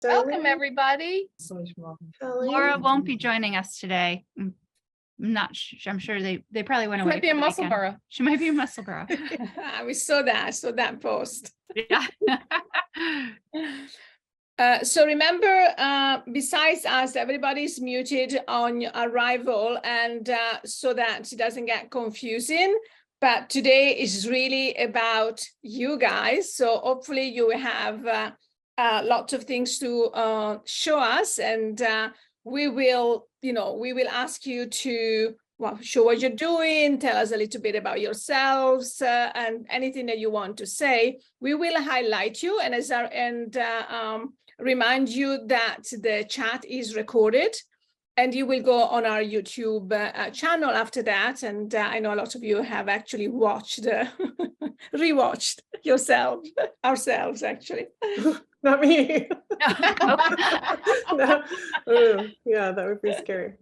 Welcome, everybody. Laura won't be joining us today. I'm not sure. I'm sure they probably went away. Might be in Musselburgh. She might be in Musselburgh. We saw that post. Yeah. So remember, besides us, everybody's muted on arrival, and so that it doesn't get confusing. But today is really about you guys. So hopefully you have lots of things to show us, and we will ask you to show what you're doing, tell us a little bit about yourselves, and anything that you want to say. We will highlight you and remind you that the chat is recorded, and you will go on our YouTube channel after that. And I know a lot of you have actually watched, rewatched ourselves actually. Not me. No. Ooh, yeah, that would be scary.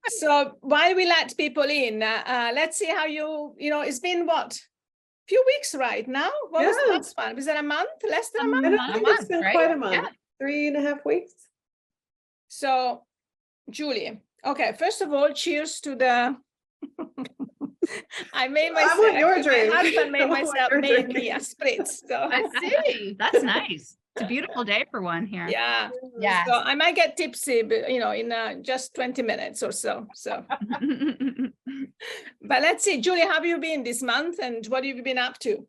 So while we let people in, let's see how it's been few weeks right now? What was the last one? Was it a month? Less than a month? I don't think it's been quite a month. Yeah. 3.5 weeks. So, Julie, okay, first of all, cheers to the I made myself. I want your drink. My husband made me a spritz. So. I see. That's nice. It's a beautiful day for one here. Yeah. Yeah. So I might get tipsy, but in just 20 minutes or so. So but let's see, Julie, how have you been this month and what have you been up to?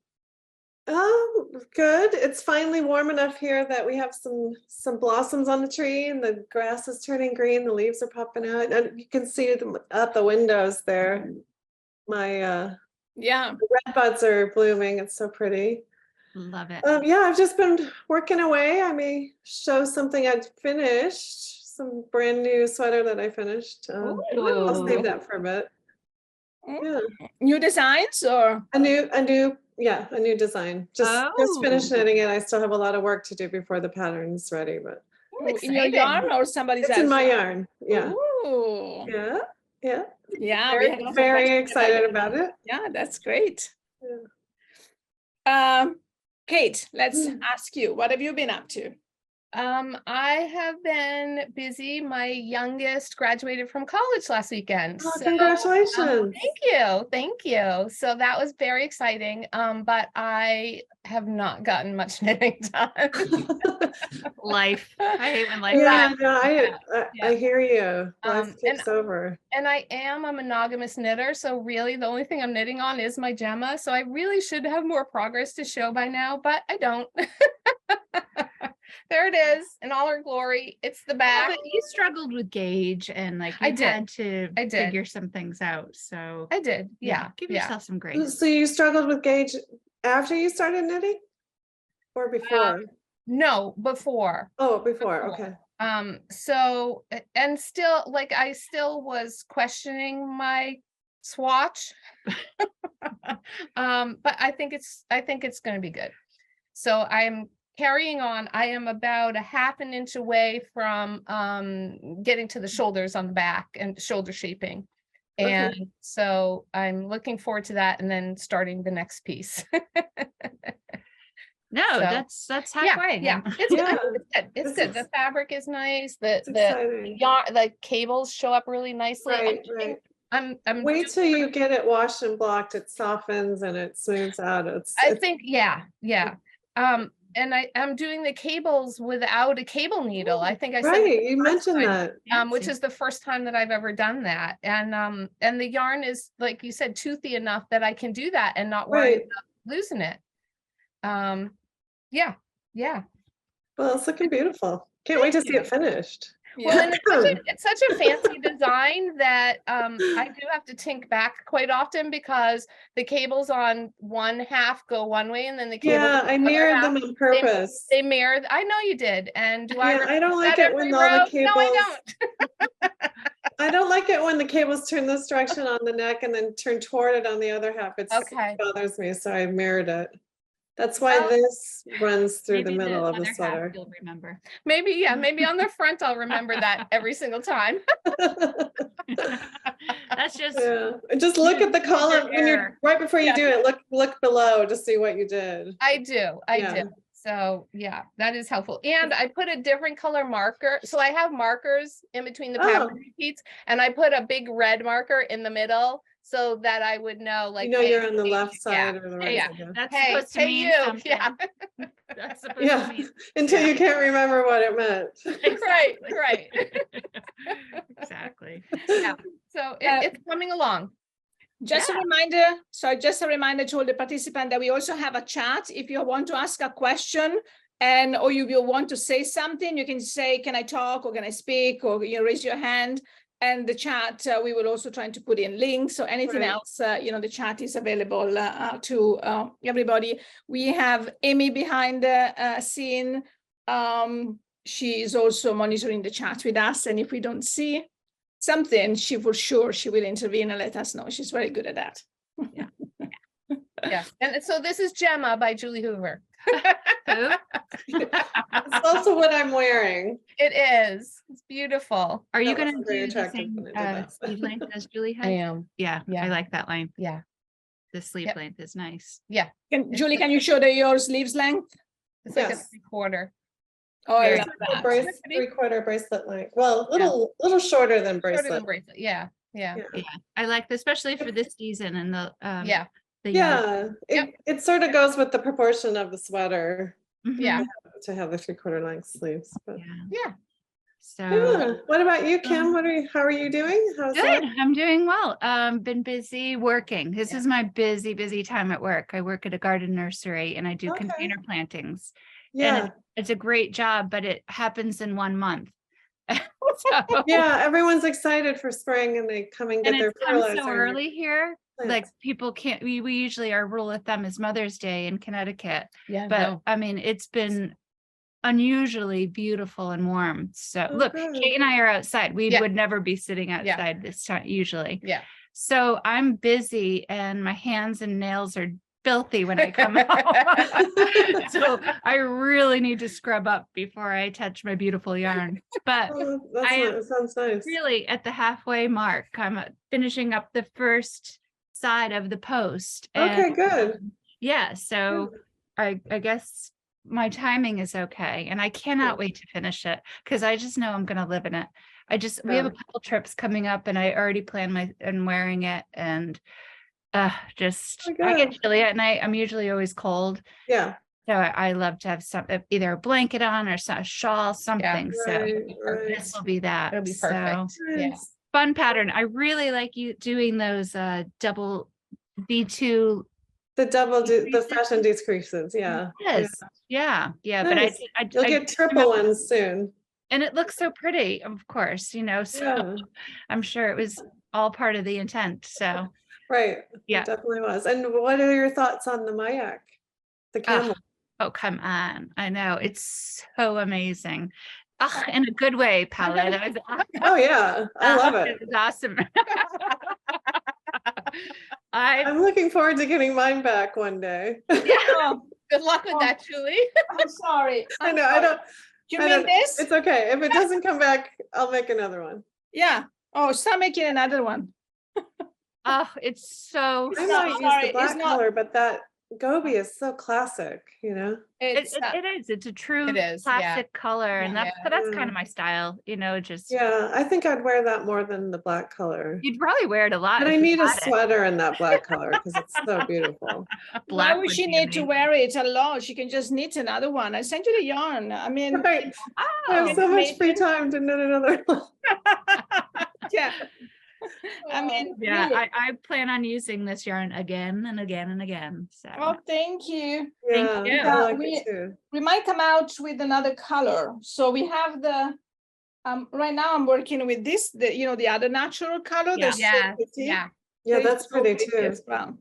Good. It's finally warm enough here that we have some blossoms on the tree, and the grass is turning green, the leaves are popping out, and you can see them at the windows there. My the red buds are blooming. It's so pretty. Love it. I've just been working away. I may show something I'd finished, some brand new sweater that I finished. I'll save that for a bit. Yeah. New designs or a new design. Just finished knitting it. I still have a lot of work to do before the pattern's ready, but in your yarn or somebody's else? In my yarn. Yeah. Ooh. Yeah. Very excited about it. Yeah, that's great. Yeah. Kate, let's ask you, what have you been up to? I have been busy. My youngest graduated from college last weekend. Oh, so, congratulations. Thank you. So that was very exciting. But I have not gotten much knitting done. Life. I hate when life. I hear you. Life takes over. And I am a monogamous knitter. So really the only thing I'm knitting on is my Gemma. So I really should have more progress to show by now, but I don't. There it is in all her glory. It's the back. But you struggled with gauge and had to figure some things out. So I did. Yeah. Give yourself some grace. So you struggled with gauge after you started knitting or before? No, before. Oh, before. Okay. So, and still I still was questioning my swatch. But I think it's going to be good. So I'm carrying on. I am about 1/2 inch away from getting to the shoulders on the back and shoulder shaping. And so I'm looking forward to that and then starting the next piece. That's halfway. Yeah. It's good. It's good. The fabric is nice. The yarn, the cables show up really nicely. Right. I'm wait till you get it washed and blocked, it softens and it smooths out. I think. And I'm doing the cables without a cable needle. I think I said you mentioned that. Which is the first time that I've ever done that. And the yarn is, like you said, toothy enough that I can do that and not worry about losing it. Yeah. Well, it's looking beautiful. Can't wait to see it finished. Well, and it's such a fancy design that I do have to tink back quite often because the cables on one half go one way and then the cables I mirrored them on purpose. They mirrored. I know you did. And I don't like it when all the cables. No, I don't. I don't like it when the cables turn this direction on the neck and then turn toward it on the other half. It bothers me, so I mirrored it. That's why this runs through the middle of the sweater. You'll remember. Maybe on the front, I'll remember that every single time. That's just. Just look at the column when you're right before you do it. Look below to see what you did. I do. So yeah, that is helpful. And I put a different color marker. So I have markers in between the pattern repeats, and I put a big red marker in the middle so that I would know, like, You know, hey, you're on the left yeah, side or the right yeah. side. Yeah. That's hey, supposed to hey, mean you, something. yeah, That's supposed Yeah, to mean until yeah. you can't remember what it meant. right, right. Exactly. Yeah. So it's coming along. Just a reminder, just a reminder to all the participants that we also have a chat. If you want to ask a question or you will want to say something, you can say, can I talk or can I speak, or raise your hand. And the chat, we will also try to put in links. So anything else, the chat is available to everybody. We have Amy behind the scene. She is also monitoring the chat with us. And if we don't see something, she will intervene and let us know. She's very good at that. Yeah. Yeah. And so this is Gemma by Julie Hoover. Who? It's also what I'm wearing. It is. It's beautiful. Are you That going to wasn't very do the attractive same when I did that. sleeve length as Julie has? am. Yeah, Yeah. I like that line. Yeah. The sleeve Yep. length is nice. Yeah. Julie, can you show your sleeves length? It's like a Yes. 3/4. Oh, I Very love that. Three-quarter bracelet length. Well, little shorter than Shorter bracelet. than bracelet. Yeah. Yeah. Yeah, I like this, especially for this season and the Yeah. the yellow. Yeah, Yep. it sort of goes with the proportion of the sweater Mhm. Yeah. to have the 3/4 length sleeves. But Yeah. Yeah. So yeah. What about you, Kim? How are you doing? How's good. life? I'm doing well. Been busy working. This Yeah. is my busy time at work. I work at a garden nursery and I do Okay. container plantings. Yeah. It's a great job, but it happens in 1 month. So- Yeah, everyone's excited for spring and they come and get and their it comes fertilizer. so and their early here. Like plants. people can't. We usually, our rule of thumb is Mother's Day in Connecticut, Yeah. but no. I mean it's been unusually beautiful and warm. So Oh, look, good. Kate and I are outside. We Yeah. would never be sitting outside this time usually. Yeah. So I'm busy and my hands and nails are filthy when I come home. So I really need to scrub up before I touch my beautiful yarn. But Oh, that sounds nice. really at the halfway mark, I'm finishing up the first side of the post. Okay, And, good. yeah, so I guess my timing is okay. And I cannot wait to finish it because I just know I'm going to live in it. We have a couple trips coming up and I already plan and wearing it and I get chilly at night. I'm usually always cold. Yeah. So I love to have either a blanket on or a shawl, something. So Right. this will be that. It'll be So, perfect. Yeah. Nice. fun pattern. I really like you doing those double D2. The fashion decreases. Yeah. Yes. Yeah. But Nice. I You'll get triple ones soon. and it looks so pretty, of course, so Yeah. I'm sure it was all part of the intent. So Right. Yeah. It definitely was. And what are your thoughts on the mYak? The camel. oh, come on. I know. It's so amazing. In a good way, Paula. That was Oh yeah. I love it. It was awesome. I'm looking forward to getting mine back one day. Oh, good luck with that, Julie. I'm sorry. I know, I don't, Do you I mean don't- this? it's okay. If it doesn't come back, I'll make another one. Yeah. Oh, start making another one. It's so I not- might use sorry, the it's black not- color, but that Gobi is so classic, you know? It's it is. It's a true It is, yeah. classic color, and that's Yeah. kind of my style. Just Yeah, I think I'd wear that more than the black color. you'd probably wear it a lot. But if I you need a had it. sweater in that black color because it's so beautiful. why Black would she be need to amazing. wear it a lot? She can just knit another one. I sent you the yarn. I mean, Right. I Oh, have so much free amazing. time to knit another one. yeah. I mean, yeah, really. I plan on using this yarn again and again and again. So Oh, thank you. Yeah, you. I like We- it too. We might come out with another color. So we have the right now I'm working with this, the other natural color. Yeah. They're so Yeah, pretty. yeah. Yeah, They're that's so pretty too. as well.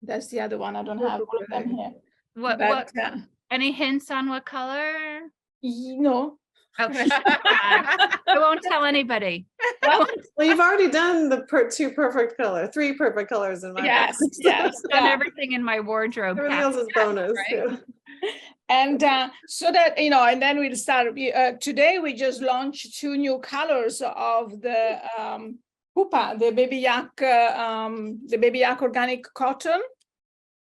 That's the other one. I don't have all of them here. what But any hints on what color? no. Okay. I won't tell anybody. Well, you've already done the three perfect colors in my Yes, book. yes. Done yeah. everything in my wardrobe. Everything pack. else is bonus. right? Yeah. And so that, and then we'll start. Today, we just launched 2 new colors of the Pupa, the Baby Yak organic cotton.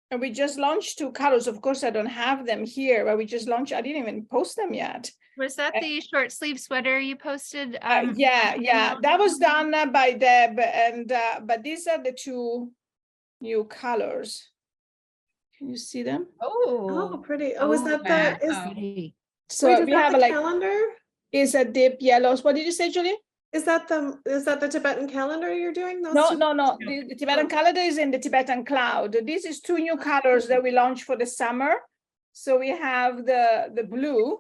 And we just launched 2 colors. Of course, I don't have them here, but we just launched. I didn't even post them yet. Was that the short sleeve sweater you posted? Yeah, that was done by Deb, and but these are the 2 new colors. Can you see them? Oh, pretty. Oh, is that the, is, pretty. So wait, is we that have the like calendar? is a deep yellows. What did you say, Julie? Is that the Tibetan calendar you're doing? Those No, two? no. The Tibetan calendar is in the Tibetan cloud. This is 2 new colors that we launched for the summer. So we have the blue,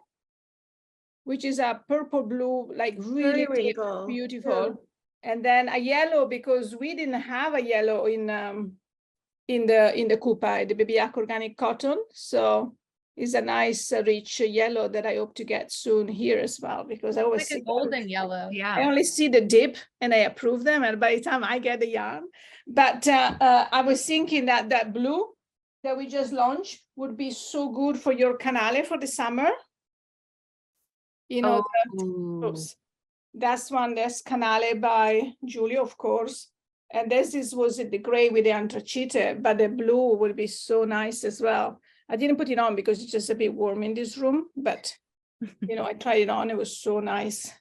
which is a purple blue, like really Very deep, wrinkle. beautiful. And then a yellow, because we didn't have a yellow in the Coupa, the Baby Yak organic cotton. So it's a nice rich yellow that I hope to get soon here as well, because I always Like see a golden yellow. I Yeah. only see the dip and I approve them, and by the time I get the yarn. But I was thinking that that blue that we just launched would be so good for your canale for the summer. You know, oops. That's one, that's Canale by Julie, of course. And this was the gray with the antracite, but the blue would be so nice as well. I didn't put it on because it's just a bit warm in this room, but you know, I tried it on. It was so nice.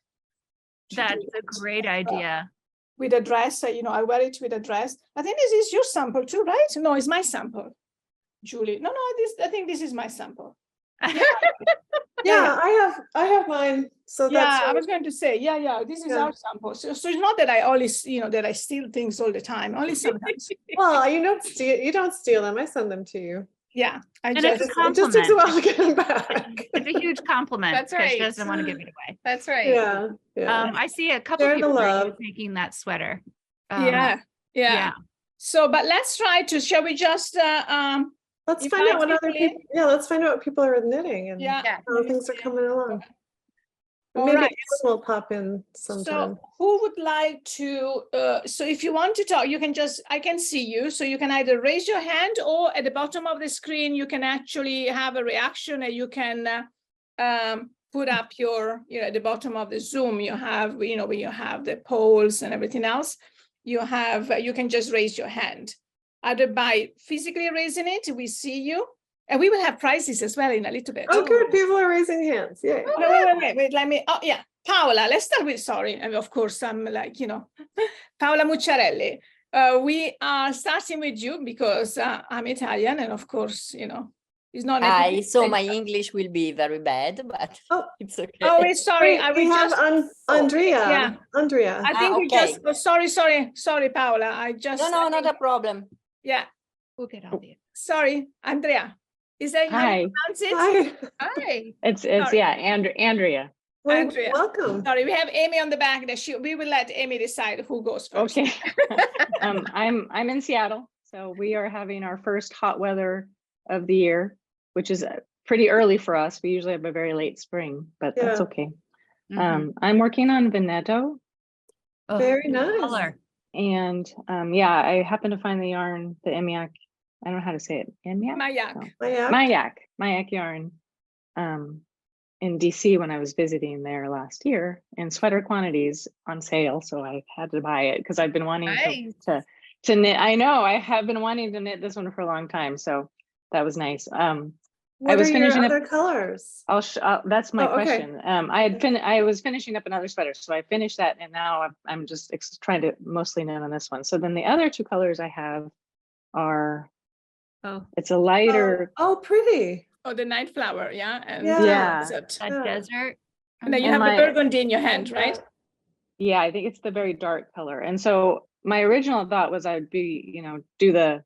That's a great idea. With a dress, you know, I wear it with a dress. I think this is your sample too, right? No, it's my sample, Julie. No, I think this is my sample. Yeah, I have mine. So that's I was going to say, this is our sample. So it's not that I always, you know, that I steal things all the time, only sometimes. well, you don't steal them. I send them to you. Yeah, And It just takes a while to get them back. It's a huge compliment. That's because right. She doesn't want to give it away. That's right. Yeah. I see a couple Share the people love. making that sweater. Yeah. So, but let's try to, shall we just, Let's You find out guys what other quickly- people. Yeah, let's find out what people are knitting and yeah. how things are coming along. All Maybe right. Ellen will pop in sometime. So who would like to, so if you want to talk, you can just, I can see you. So you can either raise your hand, or at the bottom of the screen, you can actually have a reaction, and you can put up your, you know, at the bottom of the Zoom, you have, you know, where you have the polls and everything else, you have, you can just raise your hand. Either by physically raising it, we see you, and we will have prizes as well in a little bit. Oh, good. People are raising hands. Yeah. Wait, let me, oh yeah, Paola, let's start with, sorry, and of course I'm like, you know, Paola Mucciarelli. We are starting with you because I'm Italian, and of course, you know, it's not. So my English will be very bad, but it's okay. Oh, wait, sorry, I We will have just, Andrea. yeah. Andrea. I think we okay. just, oh, sorry, Paola, I just. No, not a problem. Yeah, We'll get on you. sorry, Andrea. Is that how you pronounce it? Hi. Hi. It's Sorry. yeah, Andrea. Andrea. Welcome. Sorry, we have Amy on the back that we will let Amy decide who goes first. Okay. I'm in Seattle, so we are having our first hot weather of the year, which is pretty early for us. We usually have a very late spring, but that's Yeah. okay. Mhm. I'm working on Veneto, Oh, Very nice. color. and I happen to find the yarn, the mYak. I don't know how to say it. mYak? mYak. No. mYak yarn. In DC when I was visiting there last year, in sweater quantities on sale, so I had to buy it because I've been wanting Nice. to knit. I know I have been wanting to knit this one for a long time, so that was nice. What was are your finishing up- other colors? That's my Oh, okay. question. I was finishing up another sweater, so I finished that, and now I'm just trying to mostly knit on this one. So then the other 2 colors I have are, it's a lighter. Oh, pretty. Oh, the night flower, yeah. And Yeah. desert. A Yeah. desert. And then you And have my- the burgundy in your hand, right? Yeah, I think it's the very dark color. And so my original thought was I'd be, do the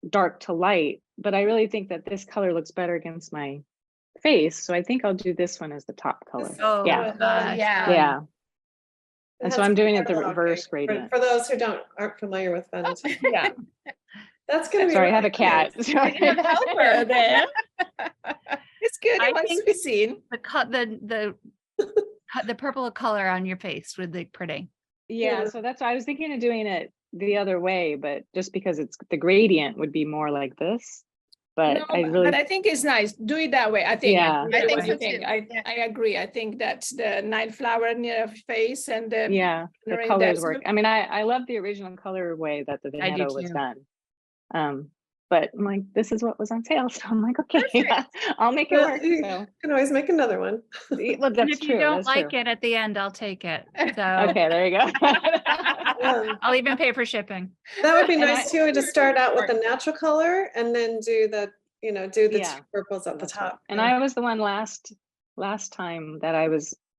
dark to light, but I really think that this color looks better against my face. So I think I'll do this one as the top color. Oh, Yeah. gosh. Yeah. Yeah. It And so has I'm doing it the parallel reverse gradient. gradient. For those who aren't familiar with Veneto. Yeah. That's gonna be. Sorry, I have really a cat. nice. Sorry. You have a helper. There. It's good. I It wants to think- be seen. The purple color on your face would look pretty. Yeah, so that's why I was thinking of doing it the other way, but just because it's the gradient would be more like this. But No, I really, but I think it's nice. Do it that way. I think. Yeah. Really I think what you so too. Yeah. I agree. I think that's the night flower near your face and the yeah, the Right, colors that's work. good. I mean, I love the original color way that the I do Veneto was too. done. but I'm like, this is what was on sale. So I'm like, okay, yeah, I'll make it work. You So can always make another one. well, And that's if you true. don't That's like true. it at the end, I'll take it. So Okay, there you go. Yeah. I'll even pay for shipping. That would be And nice too, to start out with a natural color and then do the, do the Yeah, two purples at the That's right. top. And Yeah. I was the one last time that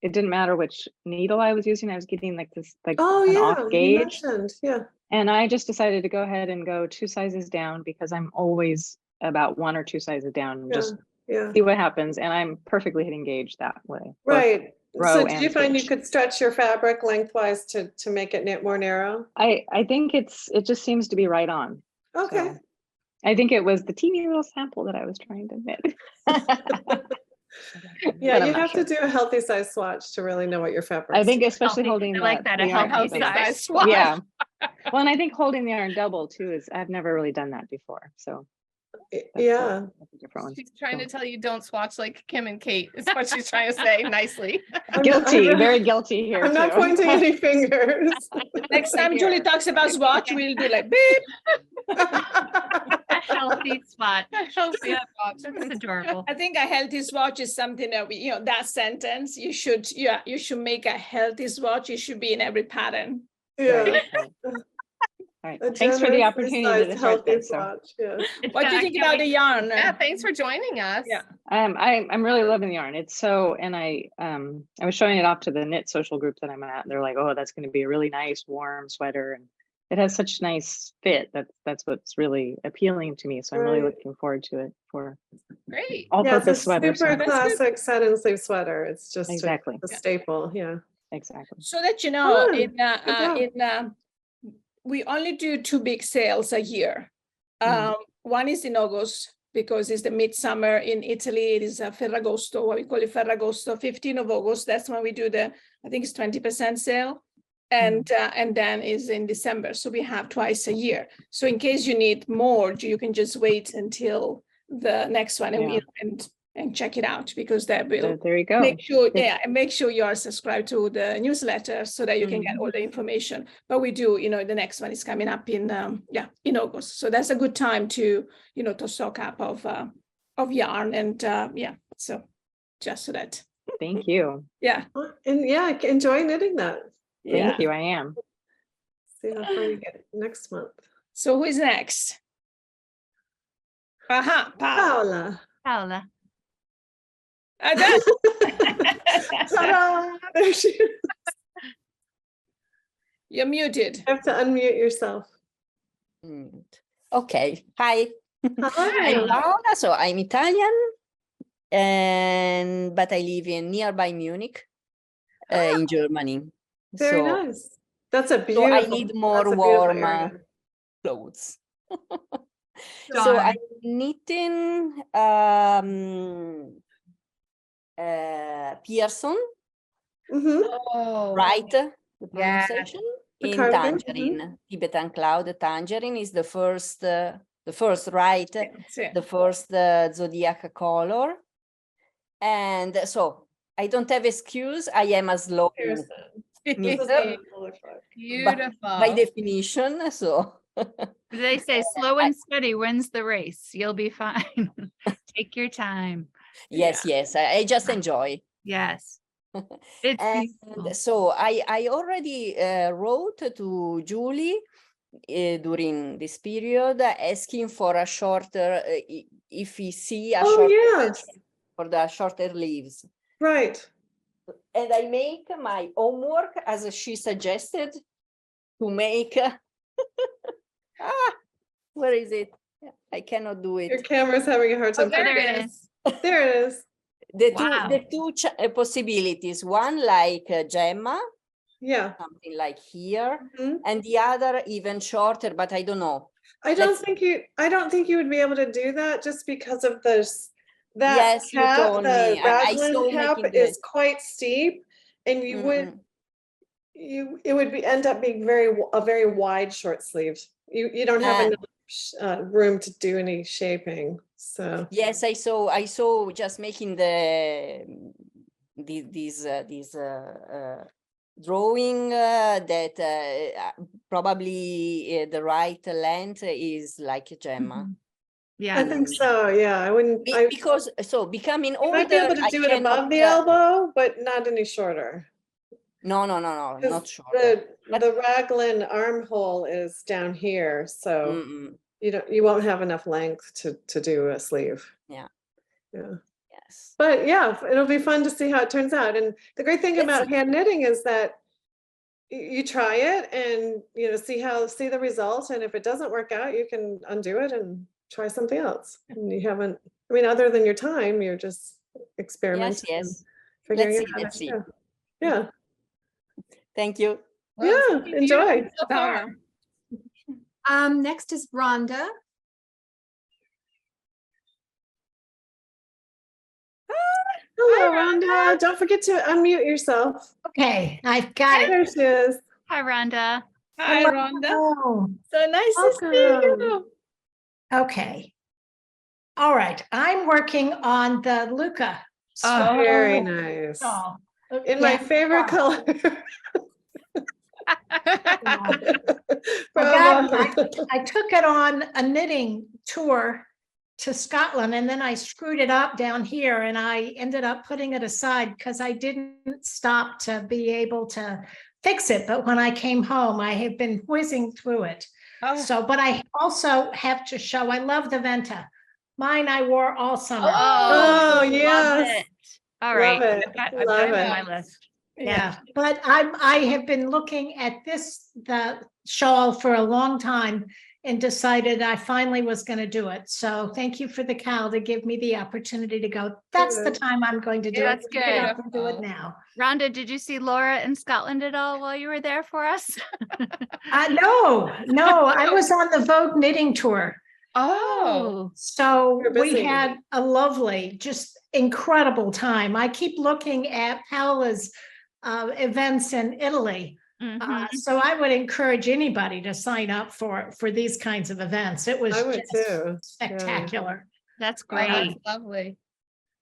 it didn't matter which needle I was using. I was getting like this, like Oh, an yeah, off you gauge. mentioned, yeah. And I just decided to go ahead and go 2 sizes down because I'm always about 1 or 2 sizes down and Yeah, just yeah, see what happens. And I'm perfectly hitting gauge that way. both right. row So did and you find you stitch. could stretch your fabric lengthwise to make it knit more narrow? I think it just seems to be right on. Okay. So I think it was the teeny little sample that I was trying to knit. Yeah, But I'm you not have sure. to do a healthy size swatch to really know what your fabric. I think especially Healthy. holding I like that, a the yarn healthy double. size swatch. Yeah. Well, and I think holding the yarn double too is, I've never really done that before. So that's Yeah. that's a different one. She's trying to So. tell you don't swatch like Kim and Kate, is what she's trying to say nicely. Guilty, very guilty here I'm not too. pointing any fingers. Next time Julie Here. talks about swatch, we'll do like beep. A healthy spot. Healthy swatch. That's adorable. I think a healthy swatch is something that we, that sentence, you should make a healthy swatch. It should be in every pattern. Yeah. Right, right. All right. A Thanks for the generously opportunity sized to start healthy this. So swatch, yeah. What do you think about the yarn? Yeah, thanks for joining us. Yeah. I'm really loving the yarn. It's so, and I was showing it off to the knit social group that I'm at. They're like, oh, that's going to be a really nice warm sweater, and it has such nice fit. That's what's really appealing to me. So I'm really Right. looking forward to it for Great. all Yeah, it's a purpose sweater. super So classic set and sleeve sweater. It's just exactly, a staple, yeah. exactly. So that you know, Fun. Good job. we only do 2 big sales a year. One is in August because it's the midsummer in Italy. It is Ferragosto, what we call it Ferragosto, 15th of August. That's when we do I think it's 20% sale. And then is in December. So we have twice a year. So in case you need more, you can just wait until the next one and check it out, because that will There you go. make sure, Good. and make sure you are subscribed to the newsletter so that you can get all the information. But we do, the next one is coming up in August. So that's a good time to, to stock up of yarn and so just so that. Thank you. Yeah. And yeah, enjoy knitting that. Thank you. I am. See how far you get next month. So who is next? Paola. Paola. Paola. Ta-da! There she is. You're muted. You have to unmute yourself. Okay. Hi. Hi. I'm Paola. So I'm Italian, but I live in nearby Munich, in Germany. Very So nice. That's a So beautiful. I need more that's a beautiful warm area. clothes. So Darn. I'm knitting Pearson, Mhm. Oh, right? The Yeah. pronunciation The in cardigan, tangerine. Tibetan cloud tangerine is the first, right? The first zodiac color. And so I don't have excuse. I am a slow Pearson. This is knitter what it will look like. beautiful. by definition. So They say slow and steady wins the race. You'll be fine. Take your time. yes, I just enjoy. Yes. It's beautiful. And so I already wrote to Julie during this period asking for a shorter, if we see a Oh, shorter yes. version for the shorter leaves. Right. And I make my homework as she suggested to make. Where is it? I cannot do Your it. camera's having a hard time. there There it it is. There it is. The two possibilities. One like Gemma, Yeah. something like here, Mhm. and the other even shorter, but I don't know. I don't Let's- think you would be able to do that just because of this. That Yes, you cap, told the me. I saw raglan cap making is quite steep, and you would it would end up being a very wide short sleeve. You don't have enough room to do any shaping. So Yes, I saw just making these drawing that probably the right length is like Gemma. Yeah. I think so, yeah, I wouldn't, Because, so becoming you older. might be able to I do it cannot, above the elbow, but not any shorter. No, 'Cause not sure. The raglan armhole is down here, so you won't have enough length to do a sleeve. Yeah. Yeah. Yes. But yeah, it'll be fun to see how it turns out. And the great thing about hand knitting is that you try it and see the result. And if it doesn't work out, you can undo it and try something else. And you haven't, I mean, other than your time, you're just experimenting. Yes. And Let's figuring see. out Let's see. Yeah. Thank you. Well, Yeah, it's enjoy. beautiful so far. Next is Rhonda. Hello, Rhonda. Don't forget to unmute yourself. Okay, I've got it. There she is. Hi, Rhonda. Hi, Hello. Rhonda. So nice to see Welcome. you. Okay. All right, I'm working on the Lucca. Oh, Very nice. shawl. In my Yeah. favorite color. Bravo. Bravo. I took it on a knitting tour to Scotland, and then I screwed it up down here, and I ended up putting it aside because I didn't stop to be able to fix it. But when I came home, I have been whizzing through it. Oh, So, but I also have to show, I love the Venta. Mine I wore all summer. Oh, love yes. it. All right. Love it. I've got Love it it. on my list. Yeah, but I have been looking at the shawl for a long time and decided I finally was going to do it. So thank you for the cow to give me the opportunity to go. That's the Good. time I'm going to do Yeah, it. that's Get up good. and do it now. Rhonda, did you see Laura in Scotland at all while you were there for us? No, I was on the Vogue knitting tour. Oh, So You're we busy. had a lovely, just incredible time. I keep looking at Paola's events in Italy. mhm. So I would encourage anybody to sign up for these kinds of events. It was I would just too. spectacular. That's oh, that's great. lovely.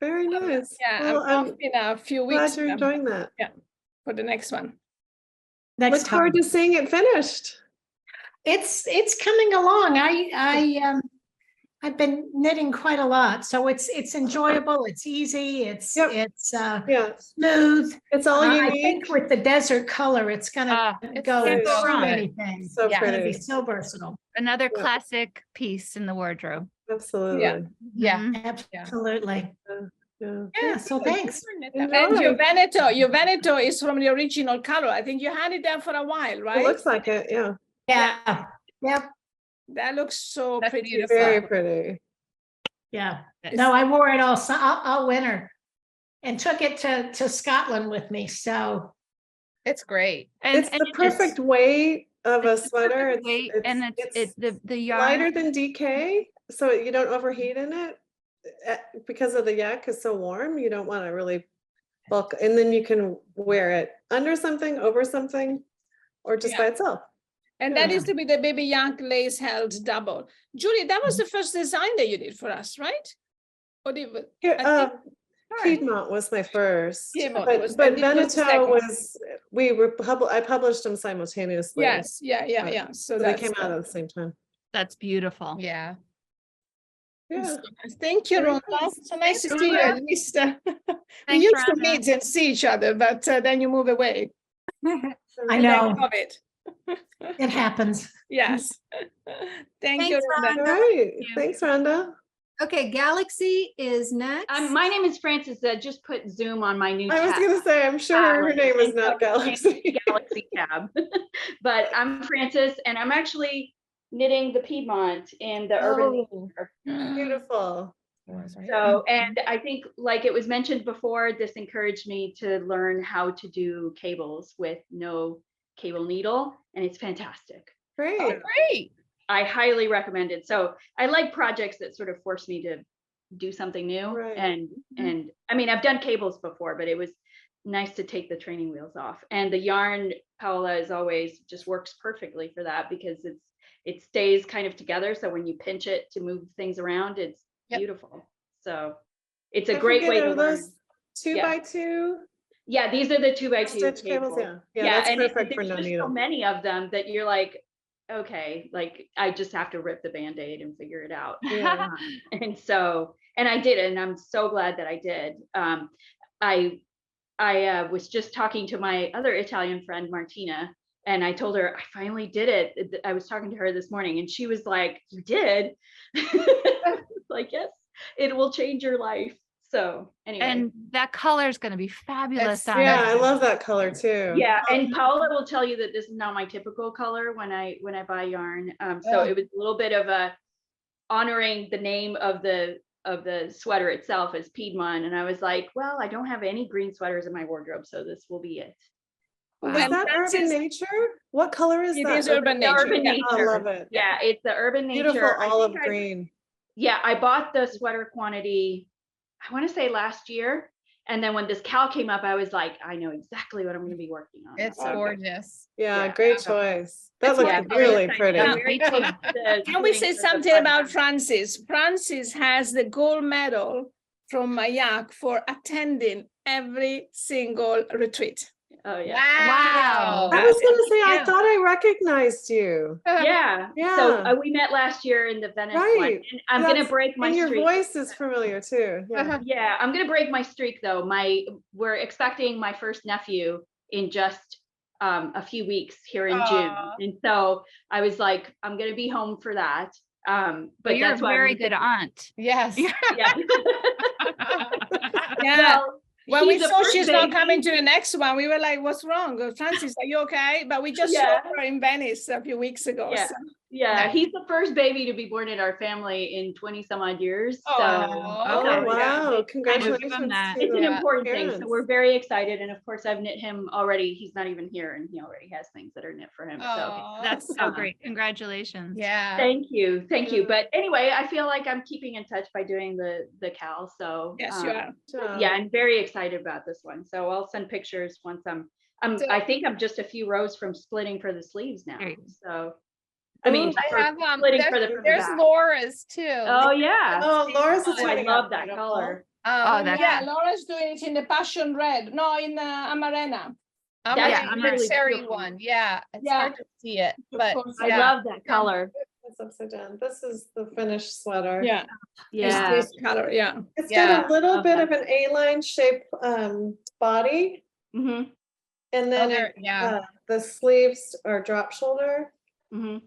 Very nice. Yeah, Well, I'm off in a few glad weeks you're enjoying that. for the next one. Next Look time. forward to seeing it finished. It's coming along. I've been knitting quite a lot, so it's enjoyable. It's easy. It's Yep. Yeah, smooth. it's all I unique. think with the desert color, it's gonna It's go can't with go so wrong. many things. So Yeah. It's gonna be pretty. so versatile. Another Yeah. classic piece in the wardrobe. Absolutely. Yeah. Mhm. Absolutely. Yeah. Yeah, so thanks. And Enjoy. your Veneto is from the original color. I think you had it there for a while, It right? looks like it. Yeah. Yeah, yep, That looks so That's pretty. beautiful. Very pretty. yeah. Yes. No, I wore it all winter and took it to Scotland with me, so. It's great. It's the perfect weight of a It's the sweater. perfect weight, and it's the yarn. lighter than DK, so you don't overheat in it. Because of the yak is so warm, you don't want to really bulk, and then you can wear it under something, over something, or just by itself. And that Yeah. is to be the Baby Yak lace held double. Julie, that was the first design that you did for us, right? Or did Here, I think- Piedmont was my first, Piedmont but was- but and it was the Veneto second. I published them simultaneously. Yes, yeah. So So they that's came out at the same time. That's beautiful. Yeah. Yeah. so nice. Thank you, Very Rhonda. nice. So nice to Thanks, see you. Rhonda. At least we Thanks, used to Rhonda. meet and see each other, but then you move away. I And I know, love it. it happens. Yes. Thank you, Thanks, Rhonda. All right. you. Thanks, Rhonda. Okay, Galaxy is next. My name is Frances. Just put Zoom on my new I was tab. gonna say, I'm sure her name is and not so Galaxy. Galaxy tab. But I'm Frances, and I'm actually knitting the Piedmont in the urban. Oh, beautiful. So, and I think, like it was mentioned before, this encouraged me to learn how to do cables with no cable needle, and it's fantastic. Great. Great. I highly recommend it. So I like projects that sort of force me to do something new. Right. And I mean, I've done cables before, but it was nice to take the training wheels off. And the yarn, Paola, is always just works perfectly for that because it stays kind of together. So when you pinch it to move things around, it's Yep. beautiful. So it's a I great forget, way to are learn. those 2 Yeah. by 2 Yeah, these are the 2x2 stitch cables. cables. Yeah, that's and perfect for there's no just needle. so many of them that you're like, okay, like I just have to rip the Band-Aid and figure it out. Yeah. And I did, and I'm so glad that I did. I was just talking to my other Italian friend, Martina, and I told her I finally did it. I was talking to her this morning, and she was like, "You did?" Like, yes, it will change your life. So anyway. And that color is going to be fabulous on Yeah, it. I love that color too. Yeah, and Paula will tell you that this is not my typical color when I buy yarn. So it was a little bit of a honoring the name of the sweater itself as Piedmont, and I was like, well, I don't have any green sweaters in my wardrobe, so this will be it. Was that Urban Nature? What color is It that? is Urban The Nature. Urban yeah. Nature. I love it. Yeah, it's the Urban Nature. Beautiful I olive think green. Yeah, I bought the sweater quantity, I want to say last year. And then when this cowl came up, I was like, I know exactly what I'm going to be working on. It's gorgeous. Yeah, Yeah. great choice. That Yeah, looks very really excited. pretty. I'm Yeah, very me too. close to Can we doing say the something project. about Francis? Francis has the gold medal from mYak for attending every single retreat. Oh yeah. Wow. I was going to say, I Yeah. thought I recognized you. Yeah. Yeah. So we met last year in the Venice one. Right. And I'm going to That's- break my And your streak. voice is familiar too. Yeah. Yeah, I'm going to break my streak though. We're expecting my first nephew in just a few weeks here in June. Aw. And so I was like, I'm going to be home for that. But But you're a that's why very good aunt. Yes. Yeah. Yeah. Well, When we he's the saw first she's not baby. coming to the next one, we were like, what's wrong? Francis, are you okay? But we just Yeah. saw her in Venice a few weeks ago. Yeah. so- Yeah, Nice. he's the first baby to be born in our family in 20 some odd years. So Aw. Oh, Okay. wow. Congratulations. Give him that. to it's an the important thing. So parents. we're very excited. And of course, I've knit him already. He's not even here, and he already has things that are knit for him. So Aw. That's so great. Congratulations. Yeah. thank you. Thank you. Yeah. But anyway, I feel like I'm keeping in touch by doing the cowl. So Yes, you are. yeah, I'm very excited about this one. So I'll send pictures once I think I'm just a few rows from splitting for the sleeves now. Great. So I mean, I for have splitting for the there's back. Laura's too. Oh yeah. Oh, Laura's is Oh, I turning love out that beautiful. color. Oh, that's Yeah, Laura's doing it in the passion red. No, in the Amarena. I'm That's yeah, really the cherry beautiful. one. Yeah. It's Yeah. hard to see it, Of but course. I yeah. love that color. It's upside down. This is the finished sweater. Yeah. Yeah. It's this color. Yeah. It's Yeah. got a little Love bit that. of an A-line shape body, Mm-hmm. and Oh, then there- yeah. the sleeves are drop shoulder. Mm-hmm.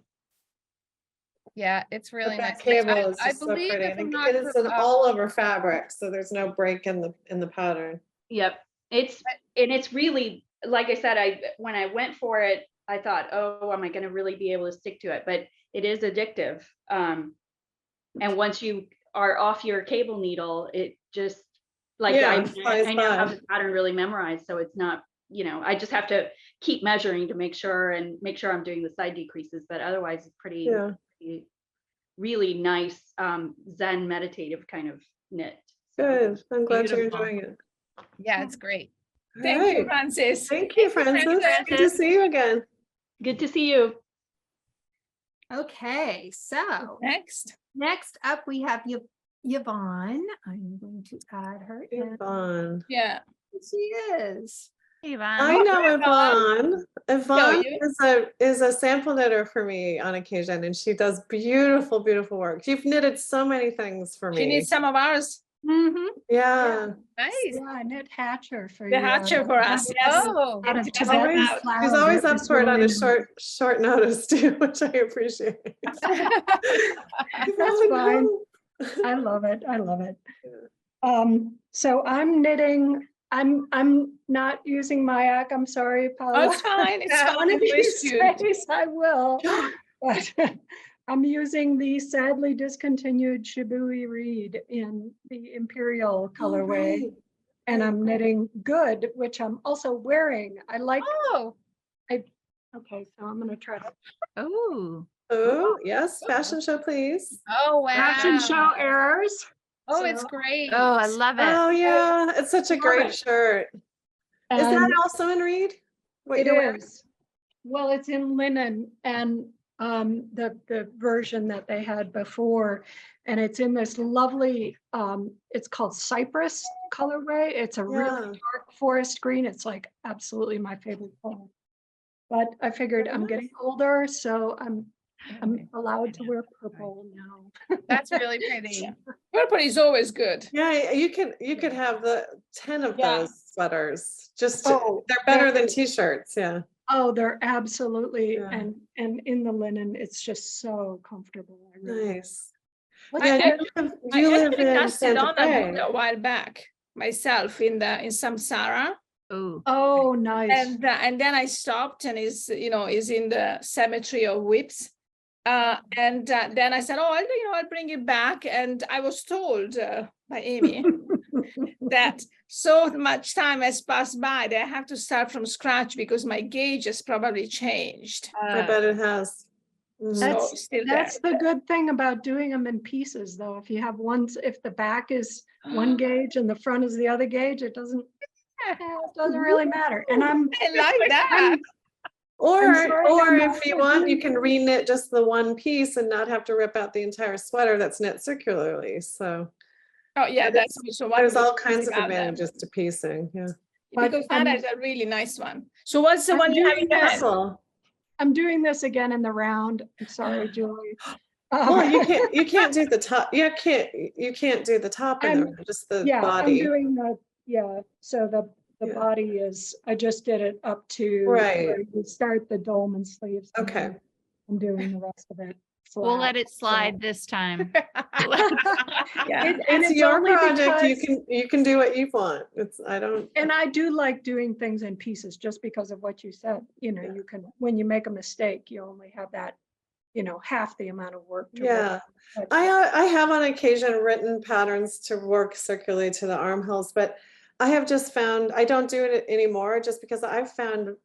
Yeah, it's really But nice. that cable I, is I just so believe pretty. if I'm And not it is an cor- all over fabric, so there's no break in the pattern. Yep. It's really, like I said, when I went for it, I thought, oh, am I going to really be able to stick to it? But it is addictive. And once you are off your cable needle, it just like Yeah, I it flies now have by. the pattern really memorized. So it's not, I just have to keep measuring to make sure I'm doing the side decreases. But otherwise, it's pretty really nice Zen meditative kind of knit. So, Good. I'm glad you're beautiful. enjoying it. Yeah, it's great. All Thank you, right. Francis. Thank you, Francis. Good to Francis. see you again. Good to see you. Okay, so Next. next up we have Yvonne. I'm going to add her in. Yvonne. Yeah. She is. Yvonne. I know Yvonne. Yvonne you. is a sample knitter for me on occasion, and she does beautiful, beautiful work. You've knitted so many things for me. She needs some of ours. Mm-hmm. Yeah. Nice. Yeah, I knit Hatcher for The you. Hatcher for us. Yes. Oh, Out of She doesn't Tibetan have- She's flower always that up was for it on a really- short notice too, which I appreciate. That's fine. I love it. I love it. So I'm knitting. I'm not using mYak. I'm sorry, Oh, Paula. it's fine. It's One fine. of these Please do. days I will. But I'm using the sadly discontinued Shibui Reed in the Imperial colorway. right. And I'm knitting Good, which I'm also wearing. I like, oh, okay, so I'm gonna try to Oh, Oh, yes, fashion show, please. oh, wow. fashion show errors. Oh, it's So- great. oh, I love it. Oh, yeah, it's such a Love great it. shirt. Is And that also in Reed? What it you're wearing? is. Well, it's in linen and the version that they had before. And it's in this lovely, it's called Cypress colorway. It's a really Yeah. dark forest green. It's like absolutely my favorite color. but I figured I'm getting older, so I'm allowed to wear purple now. That's really pretty. Yeah. Purple is always good. Yeah, you could have the 10 of Yeah. those sweaters. Just Oh, they're better than t-shirts. Yeah. Oh, they're absolutely, Yeah. and in the linen, it's just so comfortable. I really Nice. What's Yeah, that? you live actually in casted Santa on a Fe. boot a while back myself in Samsara, Ooh. Oh, nice. and then I stopped, and is in the cemetery of whips. And then I said, oh, I'll bring it back. And I was told by Amy that so much time has passed by that I have to start from scratch because my gauge has probably changed. I bet it has. Mhm. So it's still That's there. the good thing about doing them in pieces, though. If you have if the back is one gauge and the front is the other gauge, it doesn't really matter. And I like that. Or sorry, I'm if not you so want, good. you can reknit just the one piece and not have to rip out the entire sweater that's knit circularly. So Oh yeah, There's- that's also one. there's good all thing kinds of about them. advantages to piecing. Yeah. Because that is a really nice one. So what's the I'm one you have doing in your hand? Awesome. I'm doing this again in the round. I'm sorry, Julie. Well, you can't do the top. You can't do the top in I'm- there, just the Yeah, I'm body. doing so the Yeah. body is, I just did it up to Right. where you start the dolman sleeves. and Okay. then I'm doing the rest of it. We'll let flat, it slide this time. Yeah. And It's it's your only project. because- You can do what you want. I don't. And I do like doing things in pieces just because of what you said. Yeah. You can, when you make a mistake, you only have that, half the amount of work. To work Yeah. with. But I have on occasion written patterns to work circularly to the armholes, but I have just found I don't do it anymore just because I've found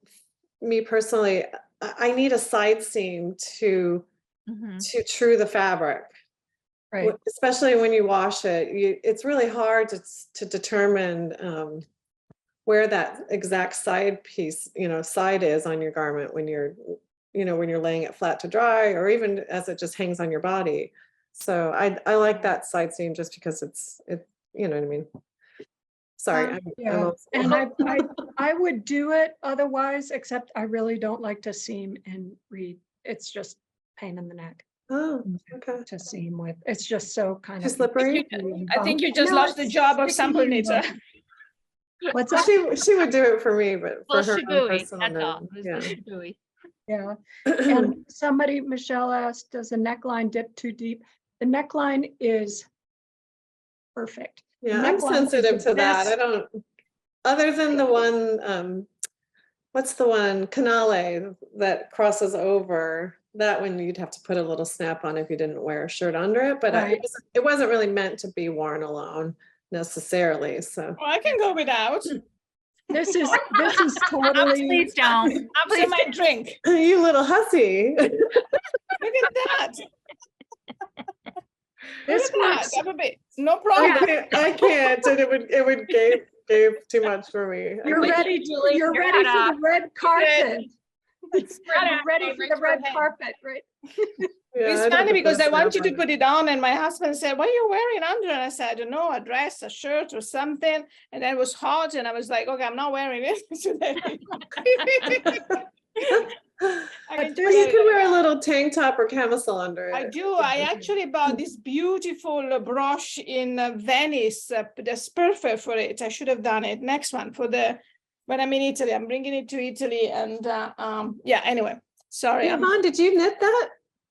me personally, I need a side seam to true the fabric. Right. Especially when you wash it, it's really hard to determine where that exact side piece, side is on your garment when you're laying it flat to dry, or even as it just hangs on your body. So I like that side seam just because it's you know what I mean. Sorry, Yeah, and I would do it otherwise, except I really don't like to seam and read. It's just pain in the neck Oh, okay. to seam with. It's just so kind Too of slippery. I think you just No, lost the it's job of sticky sample and knitter. What's Well, that? she would do it for me, but for her own Shibui, personal that's all. knitting, It was the shibui. Yeah. And somebody, Michelle asked, does the neckline dip too deep? The neckline is perfect. Yeah, I'm neckline is sensitive the to that. I best. don't, other than the one, what's the one, canale that crosses over, that one you'd have to put a little snap on if you didn't wear a shirt under it, but Right. it wasn't really meant to be worn alone necessarily, so. Well, I can go without. This is totally. Please don't. Please my drink. You little hussy. Look at that. This Look at works. that. Have a bit. No problem. I can't, and it would gave too much for me. I You're can't. ready, Julie, you're you're ready not for the red carpet. Spread You're out, ready for raise the your red hand. carpet, right? Yeah, I It's don't funny put because those I want you snap to on. put it on, and my husband said, "What are you wearing under?" And I said, "I don't know, a dress, a shirt, or something." And then it was hot, and I was like, "Okay, I'm not wearing it today." I can You just wear can it. wear a little tank top or camisole under it. I do. I actually bought this beautiful brush in Venice. That's perfect for it. I should have done it. Next one when I'm in Italy. I'm bringing it to Italy, and yeah. Anyway, sorry. Yvonne, did you knit that?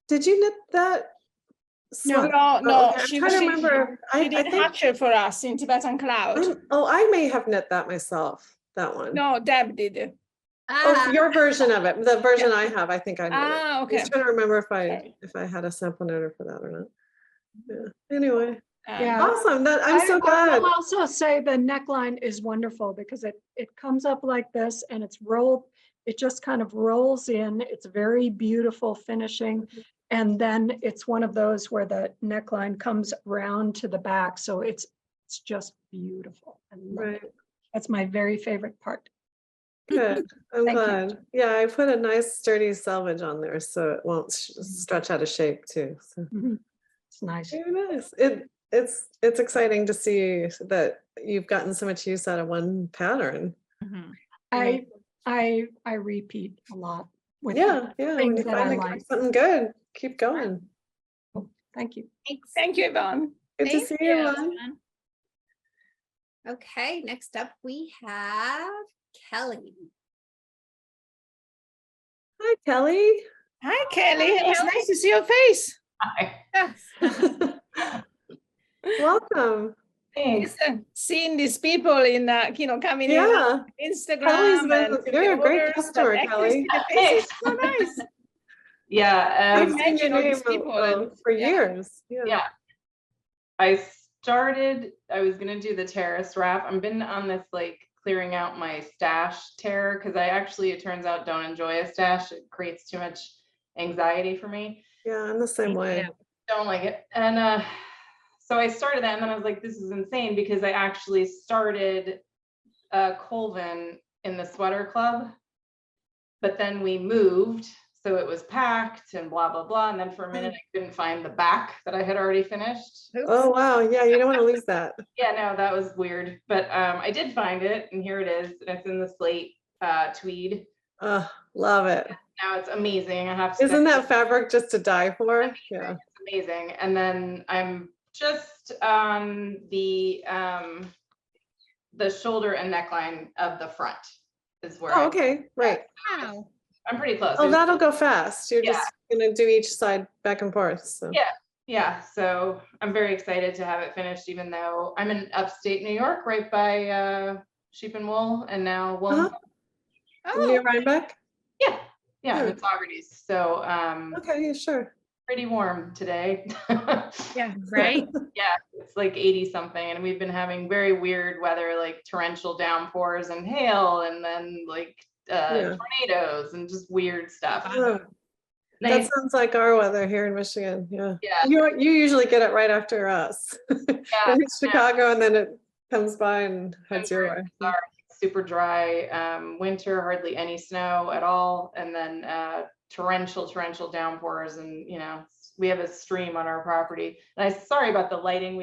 Did you knit that? No, sweater? no. Oh, okay. I'm She trying to remember. She did hatcher for us in Tibetan Cloud. I may have knit that myself. That one. No, Deb did it. Oh, your version of it. The version I have, I think I knit it. I Okay. was trying to remember Sorry. if I had a sample knitter for that or not. Yeah. Anyway, Yeah. awesome. I'm so I glad. will also say the neckline is wonderful because it comes up like this and it's rolled. It just kind of rolls in. It's very beautiful finishing. And then it's one of those where the neckline comes round to the back. So it's just beautiful. I love Right. it. That's my very favorite part. Good. I'm Thank you. glad. Yeah, I put a nice sturdy selvage on there so it won't stretch out of shape too. So. It's nice. Very nice. It's exciting to see that you've gotten so much use out of one pattern. I I repeat a lot with Yeah, when things you that I find like. something good, keep going. Thank you. Thank you, Yvonne. Good to Thank see you, you. Lon. Okay, next up we have Kelly. Hi, Kelly. Hi, Kelly. It's nice to see your face. Hi. Welcome. Listen, seeing these people in, coming in Yeah, on Instagram. you're a great customer, Kelly. It's so nice. Yeah, I've seen your name for yeah. years. yeah. I was gonna do the terrace wrap. I've been on this like clearing out my stash tear because I actually, it turns out, don't enjoy a stash. It creates too much anxiety for me. Yeah, I'm the same way. Don't like it. And so I started that, and then I was like, this is insane, because I actually started Colvin in the sweater club, but then we moved, so it was packed and blah blah blah, and then for a minute I couldn't find the back that I had already finished. Oh wow, yeah, you don't want to lose that. Yeah, no, that was weird, but I did find it, and here it is, and it's in the slate tweed. Love it. Now it's amazing. I have to Isn't that fabric just to die for? amazing. Yeah, It's amazing. And then I'm just on the shoulder and neckline of the front is where okay, right. Wow. I'm pretty close. Oh, that'll go fast. You're Yeah. just gonna do each side back and forth. So. Yeah, so I'm very excited to have it finished, even though I'm in upstate New York, right by Sheep and Wool, and now Wool. Near Rhinebeck? Yeah, I'm in Saugerties. So Okay, yeah, sure. pretty warm today. Yeah, right. Yeah, it's like 80 something, and we've been having very weird weather, like torrential downpours and hail, and then like tornadoes and just weird stuff. Oh, that sounds like our weather here in Michigan. Yeah. Yeah. You usually get it right after us. Yeah, in Chicago, and then it comes by and heads your way. bizarre, super dry winter, hardly any snow at all, and then torrential downpours, and we have a stream on our property. And I'm sorry about the lighting.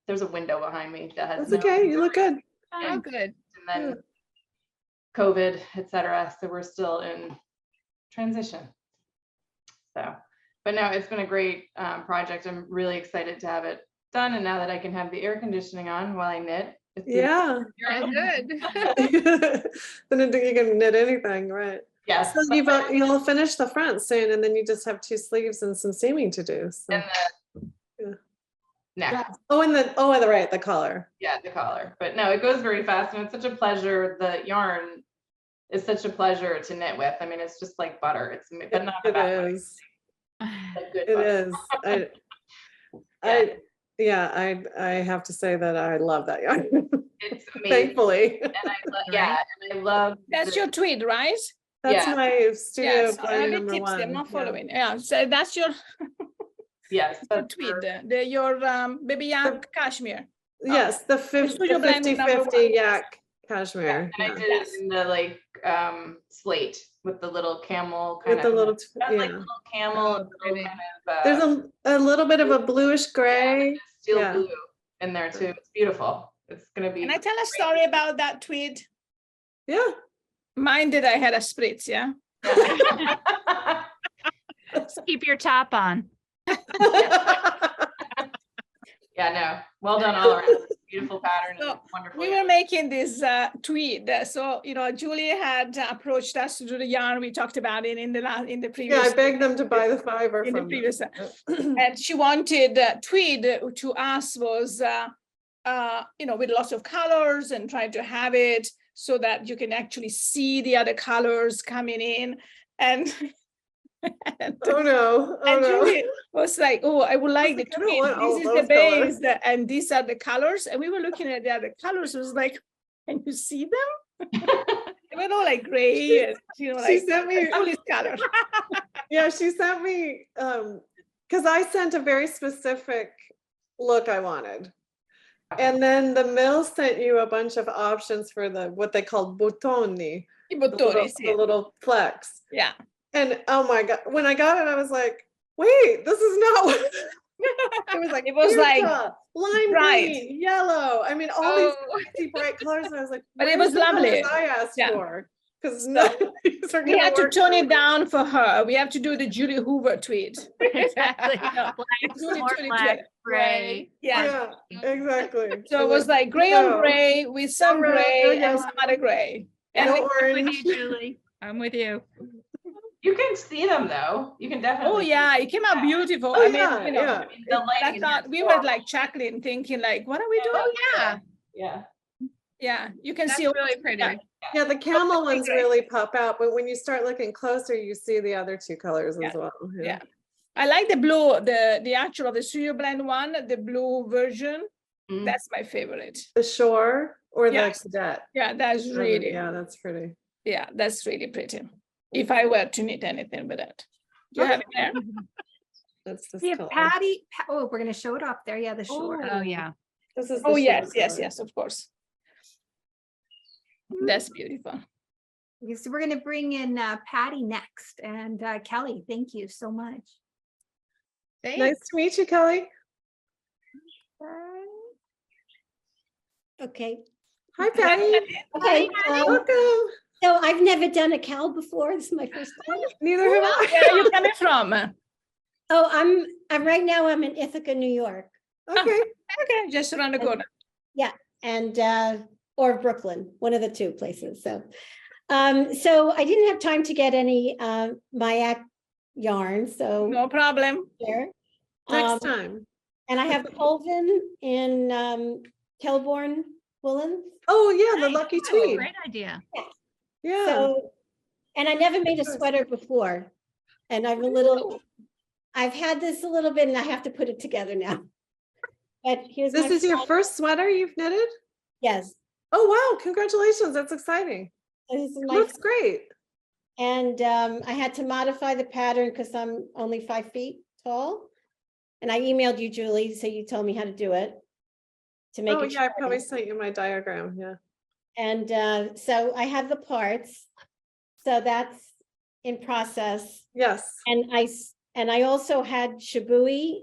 There's a window behind me that has. That's okay. You look good. Oh, good. And then COVID, etc. So we're still in transition. So, but no, it's been a great project. I'm really excited to have it done. And now that I can have the air conditioning on while I knit. Yeah. You're good. Then you can knit anything, right? Yes. So you'll finish the front soon, and then you just have 2 sleeves and some seaming to do. So. And the neck. The collar. Yeah, the collar. But no, it goes very fast, and it's such a pleasure. The yarn is such a pleasure to knit with. I mean, it's just like butter. It's but not It is. like good It butter. is. I have to say that I love that yarn. It's amazing. Thankfully. And I love That's your tweed, right? That's my studio Yes, blend only number tips, 1. I'm not following. Yeah, so that's your yes, your that's tweed, your Baby Yak cashmere. Yes, the 50 studio blend number 50 1. yak cashmere. And I did it in the like slate with the little camel kind With of the little, that's like little camel, pretty. kind of, there's a little bit of a bluish gray. steel yeah. blue in there too. It's beautiful. It's gonna be. Can I tell a story about that tweed? Yeah. Mine did. I had a spritz, yeah. Keep your top on. Yeah, no, well done all around. Beautiful pattern. So, and wonderful. We were making this tweed. So, Julie had approached us to do the yarn. We talked about it in the previous. Yeah, I begged them to buy the fiber in the from previous, and she wanted tweed to us was, with lots of colors, and trying to have it so that you can actually see the other colors coming in. And Julie was like, "Oh, I would like the tweed. This is the base, and these are the colors." And we were looking at the other colors. It was like, "Can you see them?" They were all like gray, and, she sent me Julie's color. Yeah, she sent me because I sent a very specific look I wanted. And then the mill sent you a bunch of options for what they called bottoni, the little flex. Yeah. And oh my God, when I got it, I was like, wait, this is not what it was like lime green, yellow. I mean, all these crazy bright colors. And I was like, but it was lovely. I asked for. because we had to tone it down for her. We have to do the Julie Hoover tweet. Exactly. No. Black, Julie more tweet. black, gray. Yeah. Yeah, exactly. So it was like gray on No. gray with some No red, no gray and yellow. some other gray. And No I'm with orange. you, Julie. I'm with you. You can see them though. You can definitely. oh see yeah, them. it came out beautiful. Oh, I mean, yeah, you know, yeah. The I lighting. thought we were like chuckling, thinking like, what are we doing? Oh, yeah, Yeah. Yeah, you can that's see. really pretty. Yeah. Yeah, the camel ones great. really pop out, but when you start looking closer, you see the other two colors Yeah. as well. Yeah. I like the blue, the actual, the Studio Blend one, the blue version. Mm. That's my favorite. The shore or Yeah. the cadet. Yeah, that's really, Yeah, that's pretty. yeah, that's really pretty. If I were to knit anything with that. Do you have it there? That's this We have color. Patty. Oh, we're gonna show it off there. Yeah, the shore. Oh, yeah. This is the Oh, shore yes, yes, color. yes, of course. That's beautiful. Okay, so we're gonna bring in Patty next, and Kelly, thank you so much. Nice Thanks. to meet you, Kelly. Okay. Hi, Patty. Okay. Welcome. So I've never done a cowl before. This is my first time. Neither have I. Where are you coming from? Oh, I'm right now. I'm in Ithaca, New York, Okay. Okay, just around the corner. and or Brooklyn, one of the two places. So I didn't have time to get any mYak yarn. So No problem. there. Next time. And I have Colvin in Kelborn Woolens. Oh, yeah, the Nice. lucky That's a tweed. great idea. Yeah. So, and I never made a sweater before. And I've had this a little bit and I have to put it together now. But here's This my is your front- first sweater you've knitted? Yes. Oh, wow. Congratulations. That's exciting. This is It my, looks great. and I had to modify the pattern because I'm only 5 feet tall. And I emailed you, Julie, so you told me how to do it. To make Oh, it yeah, I shorter. probably sent you my diagram. Yeah. And so I have the parts. So that's in process. Yes. And I also had Shibui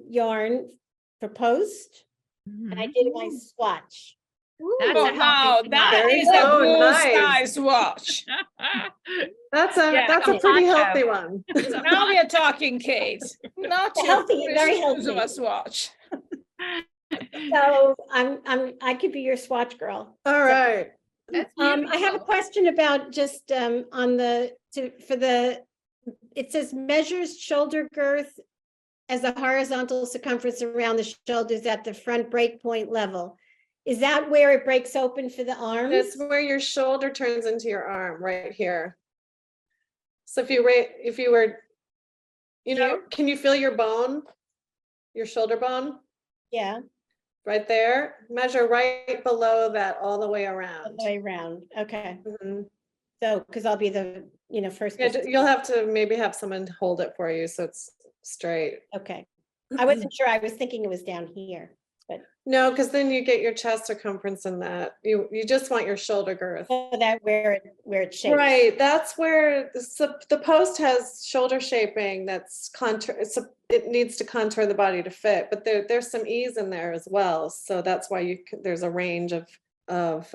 yarn for post, and I did my swatch. That's Oh, a wow, healthy that Very is a so blue nice. skies watch. That's Yeah, a pretty poncho. healthy one. Now we are talking, Kate. Not your Healthy, very healthy. Christmas watch. So I could be your swatch girl. All right. That's I have a beautiful. question about just it says measures shoulder girth as a horizontal circumference around the shoulders at the front break point level. Is that where it breaks open for the arms? That's where your shoulder turns into your arm right here. So if you were, can you feel your bone? Your shoulder bone Yeah, right there? Measure right below that all the way all around. the way around. Okay, Mhm. so because I'll be the first. Yeah, person. you'll have to maybe have someone hold it for you so it's straight. Okay, I wasn't sure. I was thinking it was down here. No, because then you get your chest circumference in that. You just want your shoulder girth. So that where it's shaped. Right, that's where the post has shoulder shaping that's contour. It needs to contour the body to fit, but there's some ease in there as well. So that's why there's a range of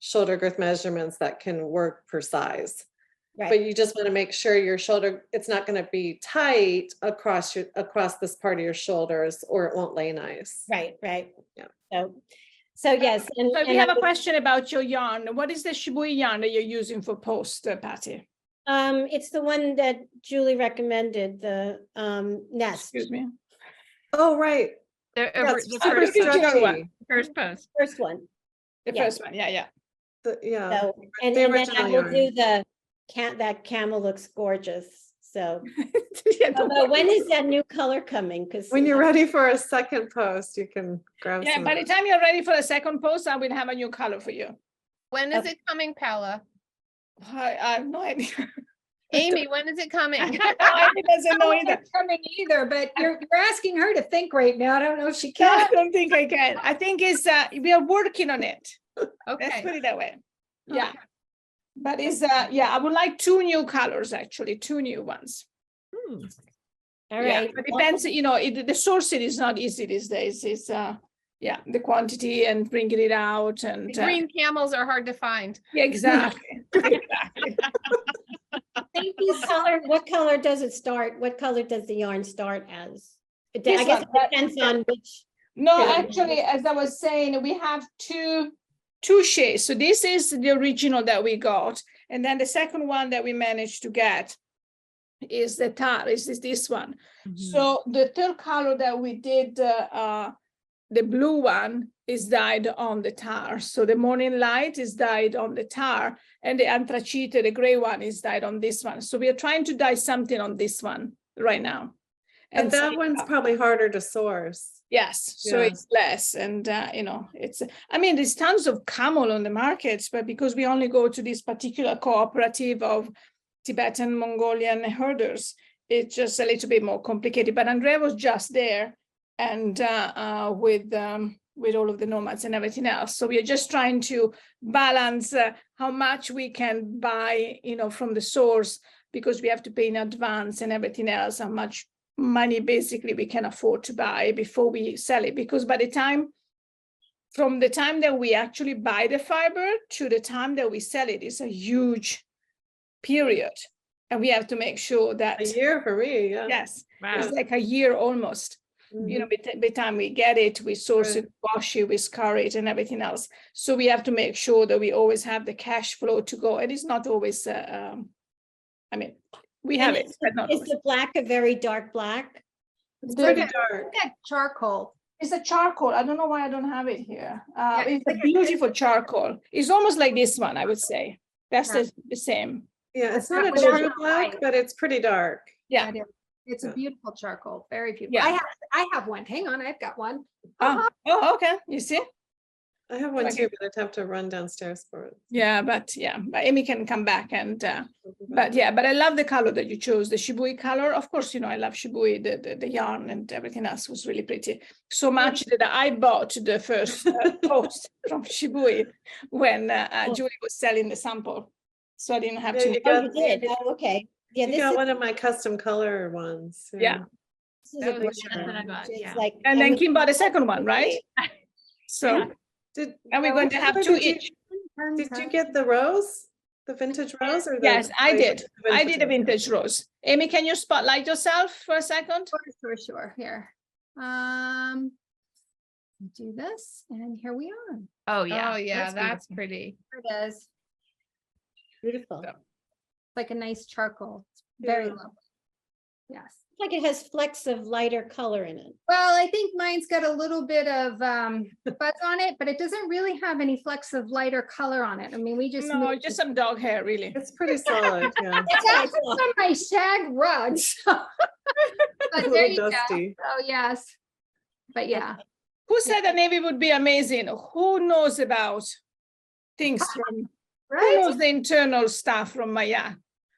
shoulder girth measurements that can work per size. Right. But you just want to make sure your shoulder, it's not going to be tight across this part of your shoulders, or it won't lay nice. Right. Yeah. So yes. And, So if and you have I a was- question about your yarn, what is the Shibui yarn that you're using for post, Patty? It's the one that Julie recommended, the nest. Excuse me. Oh, right. The Yeah, it's the super first stretchy. one. first post. First one. The Yeah. first one, yeah. Yeah. So, and the then I original will do yarn. that camel looks gorgeous. So, Yeah, don't although when worry. is that new color coming? Because When you're ready for a second post, you can grab Yeah, some. by the time you're ready for the second post, I will have a new color for you. When is it coming, Paula? I have no idea. Amy, when is it coming? Amy doesn't know either. Coming either, but you're asking her to think right now. I don't know if she No, I can. don't think I can. I think it's we are working on it. Let's Okay. put it that way. Yeah. But it's I would like 2 new colors, actually, 2 new ones. all Yeah, right. but depends, the sourcing is not easy these days. It's yeah, the quantity and bringing it out. And The green camels are hard to find. yeah, exactly. Exactly. What color does it start? What color does the yarn start as? I This guess one, it depends on which. No, Yeah. actually, as I was saying, we have two shades. So this is the original that we got. And then the second one that we managed to get is the tar, is this one. So the third color that we did, the blue one is dyed on the tar. So the morning light is dyed on the tar, and the antracite, the gray one, is dyed on this one. So we are trying to dye something on this one right now. And that see- one's probably harder to source. Yes, so Yeah. it's less, and you know, it's. I mean, there's tons of camel on the markets, but because we only go to this particular cooperative of Tibetan Mongolian herders, it's just a little bit more complicated. But Andrea was just there, and with all of the nomads and everything else. So we are just trying to balance how much we can buy, you know, from the source, because we have to pay in advance and everything else, how much money basically we can afford to buy before we sell it. Because from the time that we actually buy the fiber to the time that we sell it is a huge period. And we have to make sure that A year for me, yeah. yes, Wow. it's like a year almost. You know, by the time we get it, we source Right. it, wash it, we scar it and everything else. So we have to make sure that we always have the cash flow to go. And it's not always, I mean, we have And it, but not Is always. the black a very dark black? It's pretty dark. Look at charcoal. It's a charcoal. I don't know why I don't have it here. Yeah, It's a beautiful charcoal. It's almost like this one, I would say. That's the same. Yeah, it's not a was dark not black, white. but it's pretty dark. Yeah. It's a Yeah. beautiful charcoal, very beautiful. Yeah. I have one. Hang on, I've got one. Oh, okay. You see? I have one Okay. too, but I'd have to run downstairs for it. But Amy can come back and, but I love the color that you chose, the shibui color. Of course, you know, I love shibui, the yarn and everything else was really pretty. So much that I bought the first post from shibui when Julie was selling the sample. So I didn't have Yeah, to. you Oh, got- you did? Oh, okay. Yeah, You this got is, one of my custom color ones. Yeah. this is That a was great the one one. I got, It's yeah. like, And I then would- Kim bought a second one, right? So, Did, and we're going to have color two did you- each. did you get the rose? The vintage rose or the? Yes, I oh, you did. the I did a vintage rose. Amy, can you spotlight yourself for a second? Sure. Here. Do this, and here we are. Oh, Oh, yeah, that's beautiful. pretty. There it is. Beautiful. Yeah. Like a nice charcoal. It's very Yeah. lovely. Yes. Like it has flecks of lighter color in it. Well, I think mine's got a little bit of fuzz on it, but it doesn't really have any flecks of lighter color on it. I mean, we just No, moved just it. some dog hair, really. It's pretty solid, yeah. It's actually on my shag rug. So. But A there little you go. dusty. Oh, yes. But yeah. Who said that navy would be amazing? Who knows about things from, who knows the internal stuff from mYak?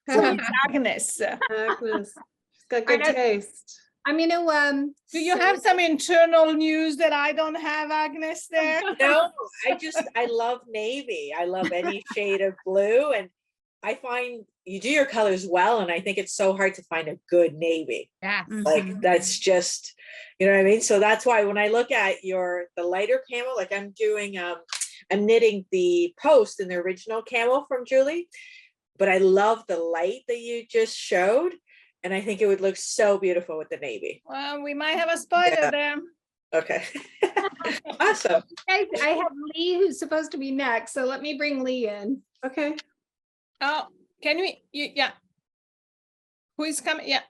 So it's Agnes. Agnes, she's got good taste. I'm gonna Do you have some internal news that I don't have, Agnes, there? No, I love navy. I love any shade of blue, and I find you do your colors well, and I think it's so hard to find a good navy. Yeah. Like that's just, you know what I mean? So that's why when I look at the lighter camel, like I'm doing, I'm knitting the post in the original camel from Julie, but I love the light that you just showed. And I think it would look so beautiful with the navy. Well, we might have a spoiler Yeah. there. Okay. Awesome. I have Lee who's supposed to be next, so let me bring Lee in. Okay. Oh, can we, yeah. Who is coming? Yeah.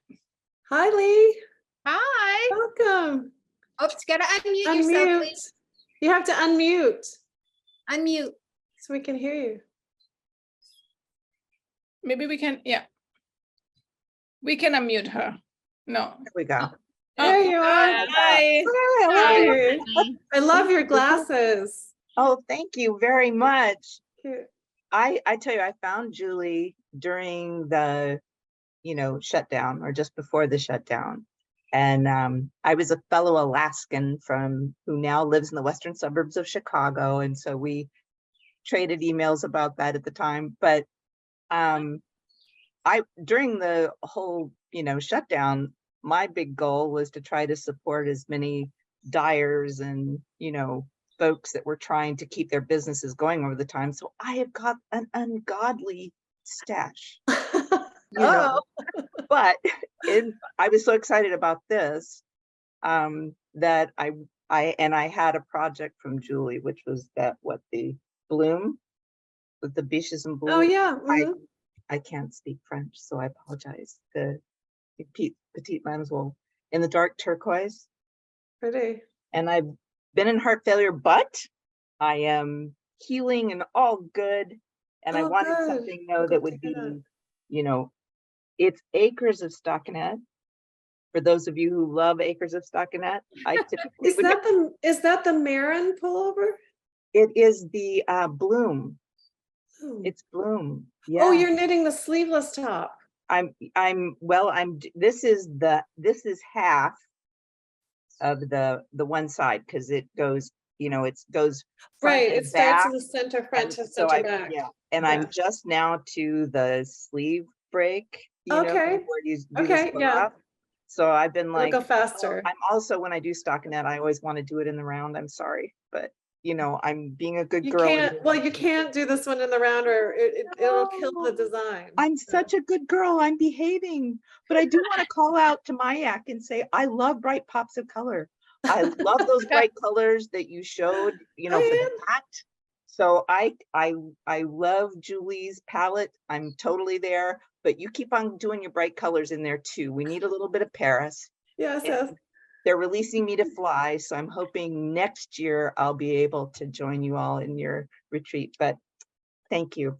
Hi, Lee. Hi. Welcome. Oops, gotta unmute yourself, Lee. Unmute. You have to unmute Unmute. so we can hear you. Maybe we can, yeah. We can unmute her. No. There we go. There you are. Hi. Hi. I love your glasses. Oh, thank you very much. Cute. I tell you, I found Julie during the, shutdown or just before the shutdown. And I was a fellow Alaskan who now lives in the western suburbs of Chicago. And so we traded emails about that at the time. But during the whole, shutdown, my big goal was to try to support as many dyers and, you know, folks that were trying to keep their businesses going over the time. So I have got an ungodly stash, you know, but I was so excited about this that I had a project from Julie, which was the bloom with the biches and bloom. Oh yeah. I can't speak French, so I apologize. The petite mademoiselle in the dark turquoise. Pretty. And I've been in heart failure, but I am healing and all good. And I wanted something though that would be, you know, it's acres of stockinette. For those of you who love acres of stockinette, I typically is that the Marin pullover? It is the bloom. It's bloom. Yeah. Oh, you're knitting the sleeveless top. This is half of the one side, because it goes, you know, it goes right. It starts in the center front to center back. Yeah. And I'm just now to the sleeve break. You know, before you do the off. So I've been like, go faster. I'm also, when I do stockinette, I always want to do it in the round. I'm sorry, but you know, I'm being a good girl. You can't do this one in the round, or it'll kill the design. I'm such a good girl. I'm behaving, but I do want to call out to mYak and say, I love bright pops of color. I love those bright colors that you showed, you know, for the hat. So I love Julie's palette. I'm totally there, but you keep on doing your bright colors in there too. We need a little bit of Paris. Yes. They're releasing me to fly, so I'm hoping next year I'll be able to join you all in your retreat. But thank you.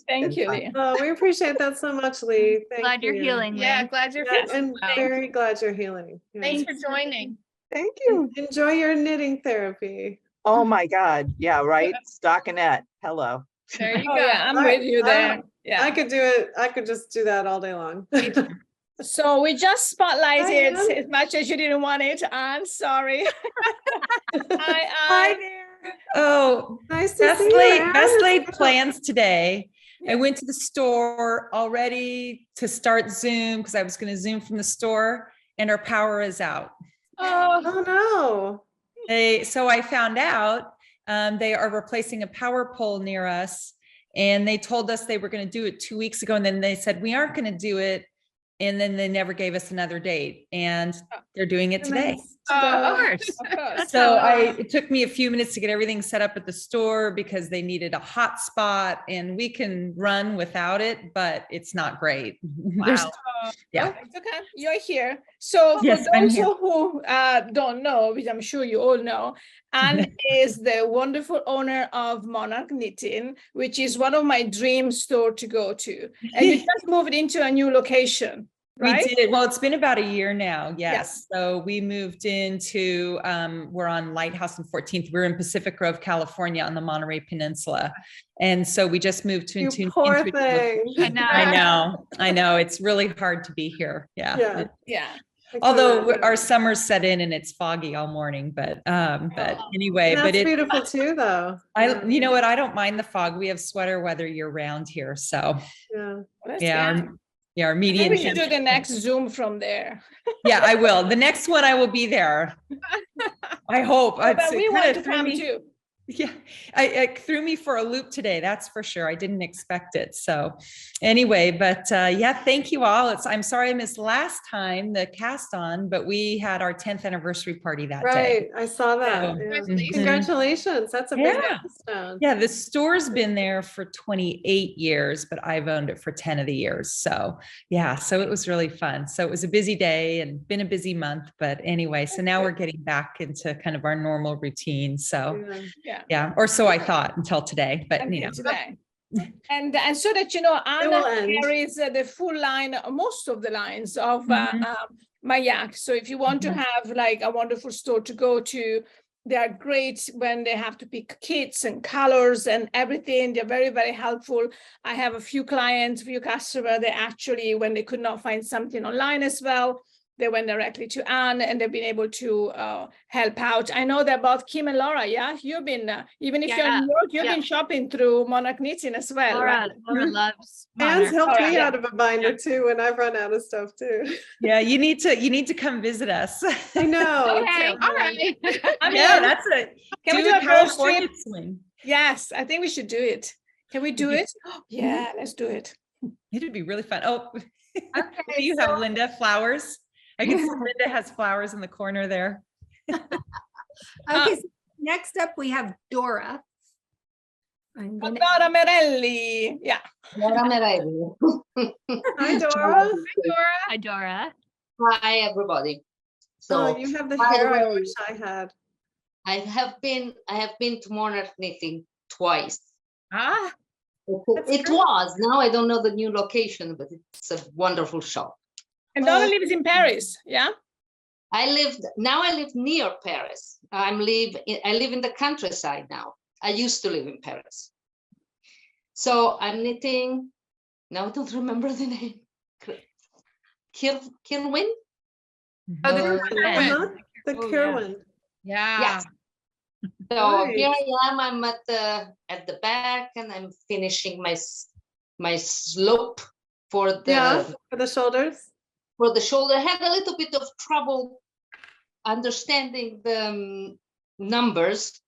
Thank you, Lee. Oh, we appreciate that so much, Lee. Glad you're healing. Yeah, Lee. glad you're and very glad you're healing. Thanks for joining. Thank you. Enjoy your knitting therapy. Oh my God. Yeah, right. Stockinette. Hello. There you go. Yeah, I'm with you there. Yeah, I could do it. I could just do that all day long. So we just spotlighted as much as you didn't want it. I'm sorry. Hi there. Oh, nice to see you. Best laid plans today. I went to the store already to start Zoom because I was going to Zoom from the store, and our power is out. Oh no. So I found out they are replacing a power pole near us, and they told us they were going to do it 2 weeks ago, and then they said we aren't going to do it. And then they never gave us another date, and they're doing it today. Of course. So it took me a few minutes to get everything set up at the store because they needed a hotspot, and we can run without it, but it's not great. Wow. Yeah. It's okay. You're here. So for those who don't know, which I'm sure you all know, Anne is the wonderful owner of Monarch Knitting, which is one of my dream store to go to. And you just moved into a new location, right? We did. Well, it's been about a year now. Yes. So we moved into, we're on Lighthouse and 14th. We're in Pacific Grove, California on the Monterey Peninsula. And so we just moved to into poor thing. I know. It's really hard to be here. Yeah. Although our summer's set in and it's foggy all morning, but anyway, that's beautiful too, though. You know what? I don't mind the fog. We have sweater weather year round here. So our median. Maybe you do the next Zoom from there. Yeah, I will. The next one I will be there. I hope. But we want to come too. Yeah, it threw me for a loop today. That's for sure. I didn't expect it. So anyway, but thank you all. I'm sorry I missed last time the cast on, but we had our 10th anniversary party that day. Right. I saw that. Congratulations. That's a big milestone. Yeah. The store's been there for 28 years, but I've owned it for 10 of the years. So so it was really fun. So it was a busy day and been a busy month, but anyway, so now we're getting back into kind of our normal routine. So yeah, or so I thought until today, but today. And so that Anna carries the full line, most of the lines of mYak. So if you want to have like a wonderful store to go to, they are great when they have to pick kits and colors and everything. They're very, very helpful. I have a few clients, few customers, they actually, when they could not find something online as well, they went directly to Anne, and they've been able to help out. I know that about Kim and Laura. Yeah, you've been even if you're in New York, you've been shopping through Monarch Knitting as well. Laura loves Anne's helped me yeah. out of a binder too when I've run out of stuff too. Yeah, you need to come visit us. I know. Okay, all right. I mean, Yeah, that's it. Can we do a girls trip? Swing. Yes, I think we should do it. Can we do it? Yeah, let's do it. It'd be really fun. Oh, Okay, do you have Linda flowers? I can see Linda has flowers in the corner there. Okay, so next up we have Dora. I'm gonna- Dora Merelli. Yeah. Hi, Dora. Hi, Dora. Hi, everybody. So Oh, you have the hair I wish I had. I have been to Monarch Knitting twice. Ah, It was. Now I don't know the new location, but it's a wonderful shop. and Dora lives in Paris. Yeah. I live near Paris. I live in the countryside now. I used to live in Paris. So I'm knitting. Now I don't remember the name. Kirwin? Oh, the The Kerwin. Yeah. Yes. So Nice. here I am. I'm at the back, and I'm finishing my slope for the Yeah, for the shoulders. for the shoulder. I had a little bit of trouble understanding the numbers,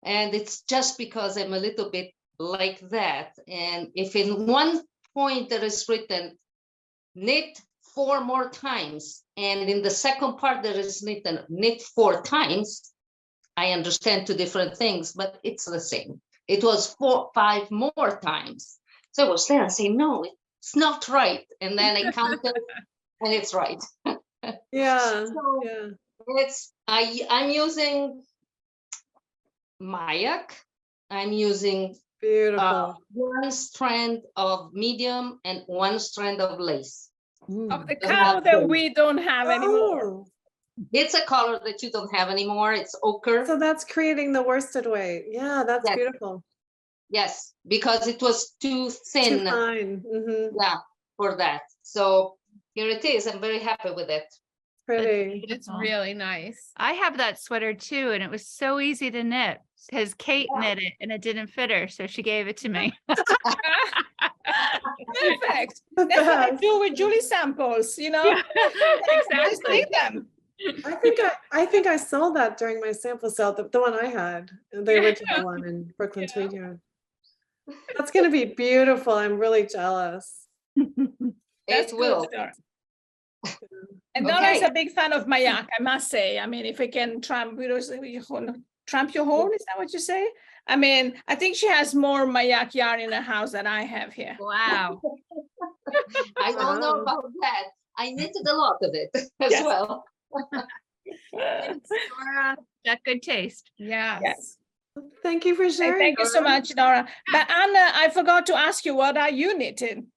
and it's just because I'm a little bit like that. And if in one point there is written knit 4 more times, and in the second part there is written knit 4 times, I understand 2 different things, but it's the same. It was 4, 5 more times. So I was there and saying, no, it's not right. And then I counted and it's right. Yeah. So Yeah. I'm using mYak. I'm using Beautiful. 1 strand of medium and 1 strand of lace. Of the color that we don't have anymore. Oh, It's a color that you don't have anymore. It's ochre. so that's creating the worsted weight. Yeah, that's Yes. beautiful. Yes, because it was too Too thin. fine. Yeah, for that. So here it is. I'm very happy with it. Pretty. It's really nice. I have that sweater too, and it was so easy to knit because Kate knit it and it didn't fit her, so she gave it to me. Perfect. That's what I do with Julie samples, you know. Just take them. I think I sold that during my sample sale, the one I had, the original one in Brooklyn Tweed Yard. That's gonna be beautiful. I'm really jealous. That's It will. good, Dora. And Dora is Okay. a big fan of mYak, I must say. I mean, if I can tramp your horn, is that what you say? I mean, I think she has more mYak yarn in her house than I have here. Wow. I don't know about that. I knitted a lot of it as Yes. well. Dora, got good taste. Yes. Yes. Thank you for sharing. Thank you so Dora. much, Dora. But Anna, I forgot to ask you, what are you knitting?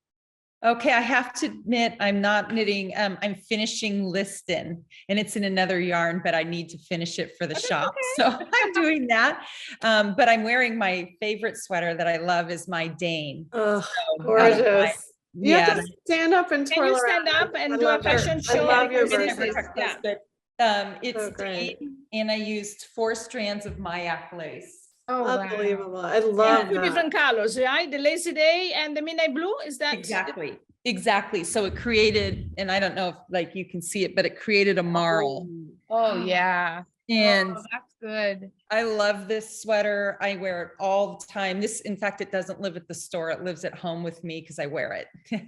Okay, I have to admit, I'm not knitting, I'm finishing Liston, and it's in another yarn, but I need to finish it for the shop. So I'm doing that. But I'm wearing my favorite sweater that I love is my Dane. Oh, So, gorgeous. You yeah. have to stand up and Can twirl you stand around. up and I do a love her. fashion I show? love your Because it's verses. never- yeah. But it's So great. Dane, and I used 4 strands of mYak lace. Oh, wow. Unbelievable. I love Two that. different colors, right? The lazy day and the midnight blue, is that? Exactly. So it created, and I don't know if like you can see it, but it created a marl. Oh, yeah. And Oh, that's good. I love this sweater. I wear it all the time. This, in fact, it doesn't live at the store. It lives at home with me because I wear it.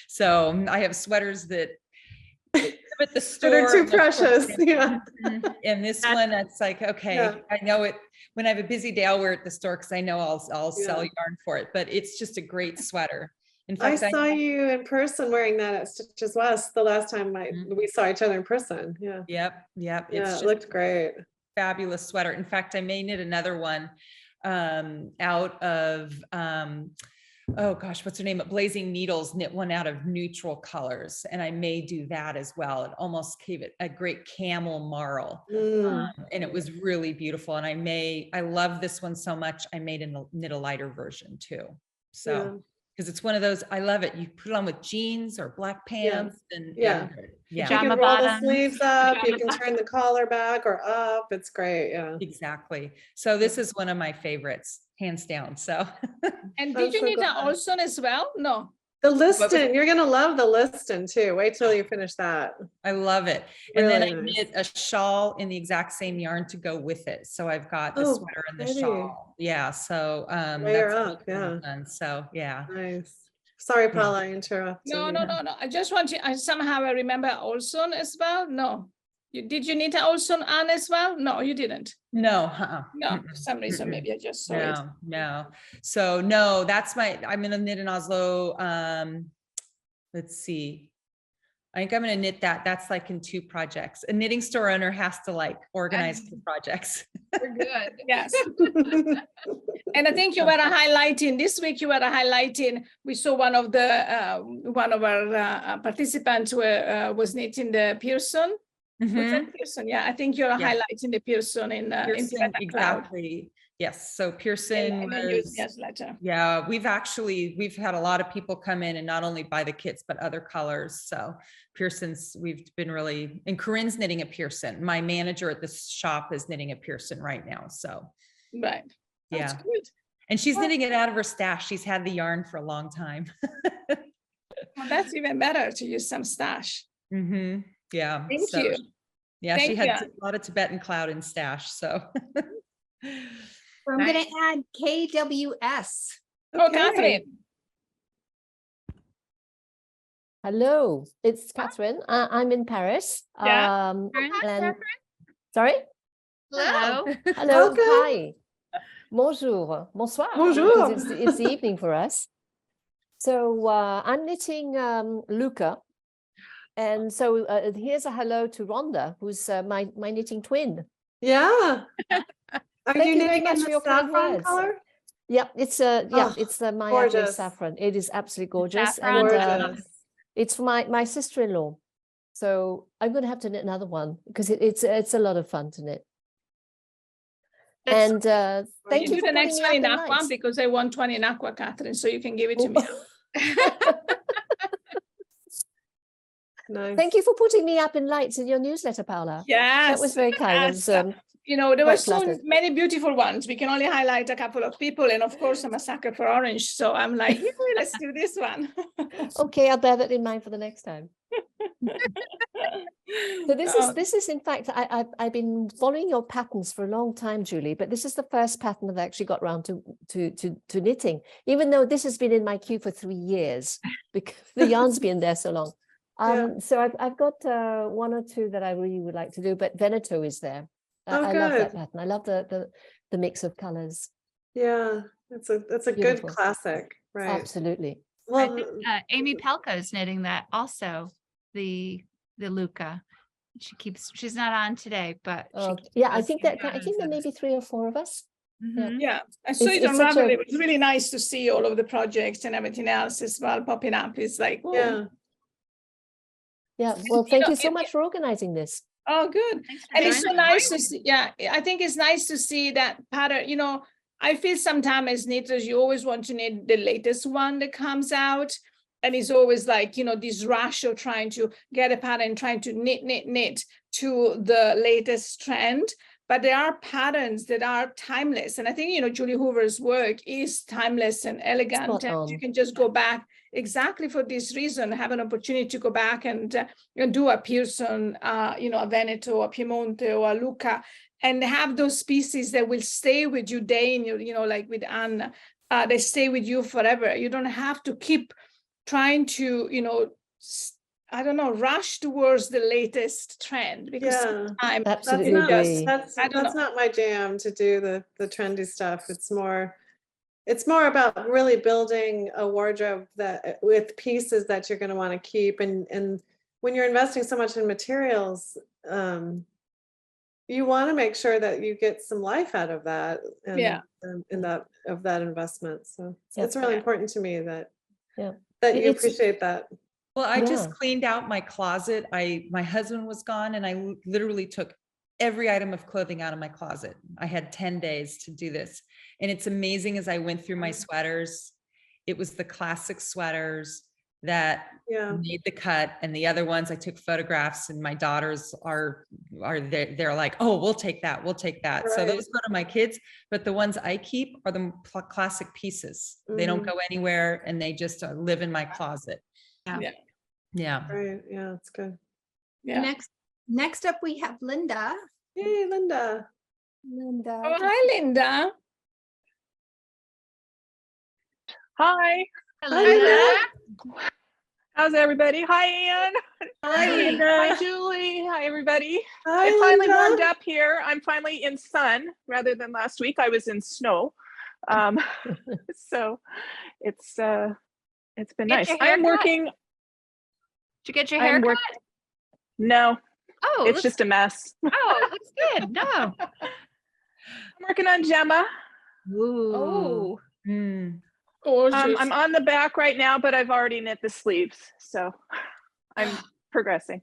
So I have sweaters that live at the store. They're too and they're precious. perfect. Yeah. And this one, it's like, okay, Yeah. I know it. When I have a busy day, I'll wear it at the store because I know I'll sell Yeah. yarn for it. But it's just a great sweater. In I fact, saw you in person wearing that at Stitches West the last time Mhm. we saw each other in person. Yeah. Yep. Yeah, It's it just looked great. fabulous sweater. In fact, I may knit another one out of oh gosh, what's her name? Blazing Needles knit one out of neutral colors, and I may do that as well. It almost gave it a great camel marl, and it was really beautiful. And I love this one so much. I made knit a lighter version too. So because it's one of those, I love it. You put it on with jeans or black pants and Yeah. yeah. You can roll the sleeves up, you can turn the collar back or up. It's great. Yeah. Exactly. So this is one of my favorites, hands down. So. And did you need an Olson as well? No. The listing, you're gonna love the listing too. Wait till you finish that. I love it. And Really then I nice. knit a shawl in the exact same yarn to go with it. So I've got the sweater and the pretty. shawl. Yeah. So Layer that's up, yeah. fun. So yeah. Nice. Sorry, Yeah. Paula, I interrupted. No, you. no, no, no. I just want to, I somehow I remember Olson as well. No. Did you need an Olson on as well? No, you didn't. No, No, for some reason, maybe I just saw it. No. So no, that's I'm gonna knit in Oslo. Let's see. I think I'm gonna knit that. That's like in 2 projects. A knitting store owner has to like organize the projects. We're good. Yes. And I think you were highlighting this week. You were highlighting. We saw one of our participants was knitting the Pearson. Was that Pearson? Yeah, I think you're highlighting the Pearson in Pearson, Tibetan Cloud. exactly. Yes. So Pearson was, newsletter. yeah, we've had a lot of people come in and not only buy the kits, but other colors. So Pearson's, we've been really, and Corinne's knitting a Pearson. My manager at this shop is knitting a Pearson right now. So. Right. That's good. And she's knitting it out of her stash. She's had the yarn for a long time. Well, that's even better to use some stash. Yeah. Thank you. Yeah, Thank she had you. a lot of Tibetan cloud in stash. So. I'm going to add KWS. Oh, Catherine. Hello, it's Catherine. I'm in Paris. Yeah. And, sorry? Hello. Hello. Welcome. Hi. Bonjour. Bonsoir. Bonjour. because It's the evening for us. So I'm knitting Lucca. And so here's a hello to Rhonda, who's my knitting twin. Yeah. Are Thank you you very knitting much in for the your kind saffron words. color? Yep, it's the mYak gorgeous. saffron. It is absolutely gorgeous. Saffron. Gorgeous. It's for my sister-in-law. So I'm going to have to knit another one because it's a lot of fun to knit. And thank you do for the next one putting in me up in aqua lights. because I want one in aqua, Catherine. So you can give it to me. Nice. Thank you for putting me up in lights in your newsletter, Paula. Yes. That was very kind. Yes. It was, you know, there were quite so flattered. many beautiful ones. We can only highlight a couple of people. And of course, I'm a sucker for orange. So I'm like, yeah, let's do this one. Okay, I'll bear that in mind for the next time. So this is in fact, I've been following your patterns for a long time, Julie, but this is the first pattern I've actually got around to knitting, even though this has been in my queue for 3 years because the yarn's been there so long. So I've got 1 or 2 that I really would like to do, but Veneto is there. I love that pattern. I love the mix of colors. Yeah, that's a Beautiful. good classic, right? Absolutely. I Well, think Amy Pelko's knitting that also, the Lucca. She's not on today, but yeah, I think there may be 3 or 4 of us. Yeah, I saw it on such Ravelry. It was really nice to see all of the projects and everything else as well popping up. It's like, oh. Yeah. Well, thank you so much for organizing this. Oh, good. And it's so nice to see. Yeah, I think it's nice to see that pattern. You know, I feel sometimes as knitters, you always want to knit the latest one that comes out. And it's always like, you know, this rush of trying to get a pattern, trying to knit to the latest trend. But there are patterns that are timeless. And I think, you know, Julie Hoover's work is timeless and elegant. And you can just go back exactly for this reason, have an opportunity to go back and do a Pearson, you know, a Veneto, a Piedmont, or a Lucca, and have those pieces that will stay with you day in your, you know, like with Anne, they stay with you forever. You don't have to keep trying to, you know, I don't know, rush towards the latest trend because sometimes that's not my jam to do the trendy stuff. It's more about really building a wardrobe that with pieces that you're going to want to keep. And when you're investing so much in materials, you want to make sure that you get some life out of that of that investment. So it's really important to me that you appreciate that. Well, I just cleaned out my closet. My husband was gone and I literally took every item of clothing out of my closet. I had 10 days to do this. And it's amazing as I went through my sweaters, it was the classic sweaters that Yeah. made the cut, and the other ones I took photographs, and my daughters are they're like, oh, we'll take that. So those go to my kids, but the ones I keep are the classic pieces. They don't go anywhere, and they just live in my closet. Yeah. Right. Yeah, it's good. Yeah. Next up, we have Linda. Hey, Linda. Oh, hi, Linda. Hi. Hi, Linda. How's everybody? Hi, Anne. Hi, Linda. Hi, Julie. Hi, everybody. Hi, it finally Linda. warmed up here. I'm finally in sun rather than last week. I was in snow. So it's been nice. I'm working. Did you get your hair cut? No. Oh, it's just a mess. Oh, it looks good. No. I'm working on Gemma. Ooh. Oh. I'm on the back right now, but I've already knit the sleeves, so I'm progressing.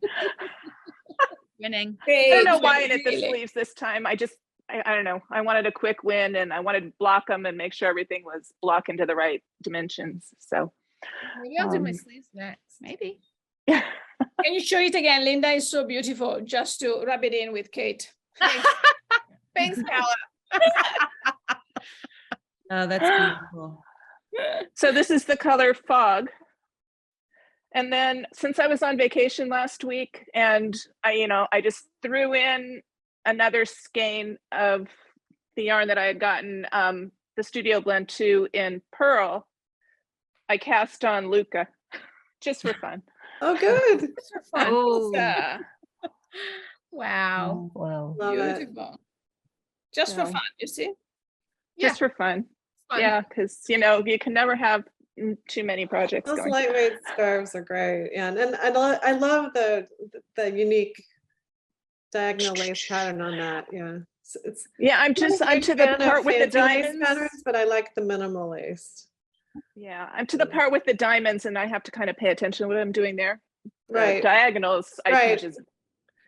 Winning. I don't know why I knit the sleeves this time. I don't know. I wanted a quick win, and I wanted to block them and make sure everything was blocking to the right dimensions. So maybe I'll do my sleeves next. Maybe. Can you show it again? Linda is so beautiful. Just to rub it in with Kate. Thanks, Paula. Oh, that's beautiful. So this is the color Fog. And then since I was on vacation last week, and I just threw in another skein of the yarn that I had gotten, the Studio Blend 2 in Pearl, I cast on Lucca just for fun. Oh, good. Just for fun. Oh. Wow. Wow. Love it. Beautiful. Just for fun, you see? Just for fun. Yeah, because you can never have too many projects Those going. lightweight scarves are great. Yeah, and I love the unique diagonal lace pattern on that. Yeah, I'm to the part with the diamonds patterns, but I like the minimal lace. Yeah, I'm to the part with the diamonds, and I have to kind of pay attention to what I'm doing there. Right. The diagonals, I can just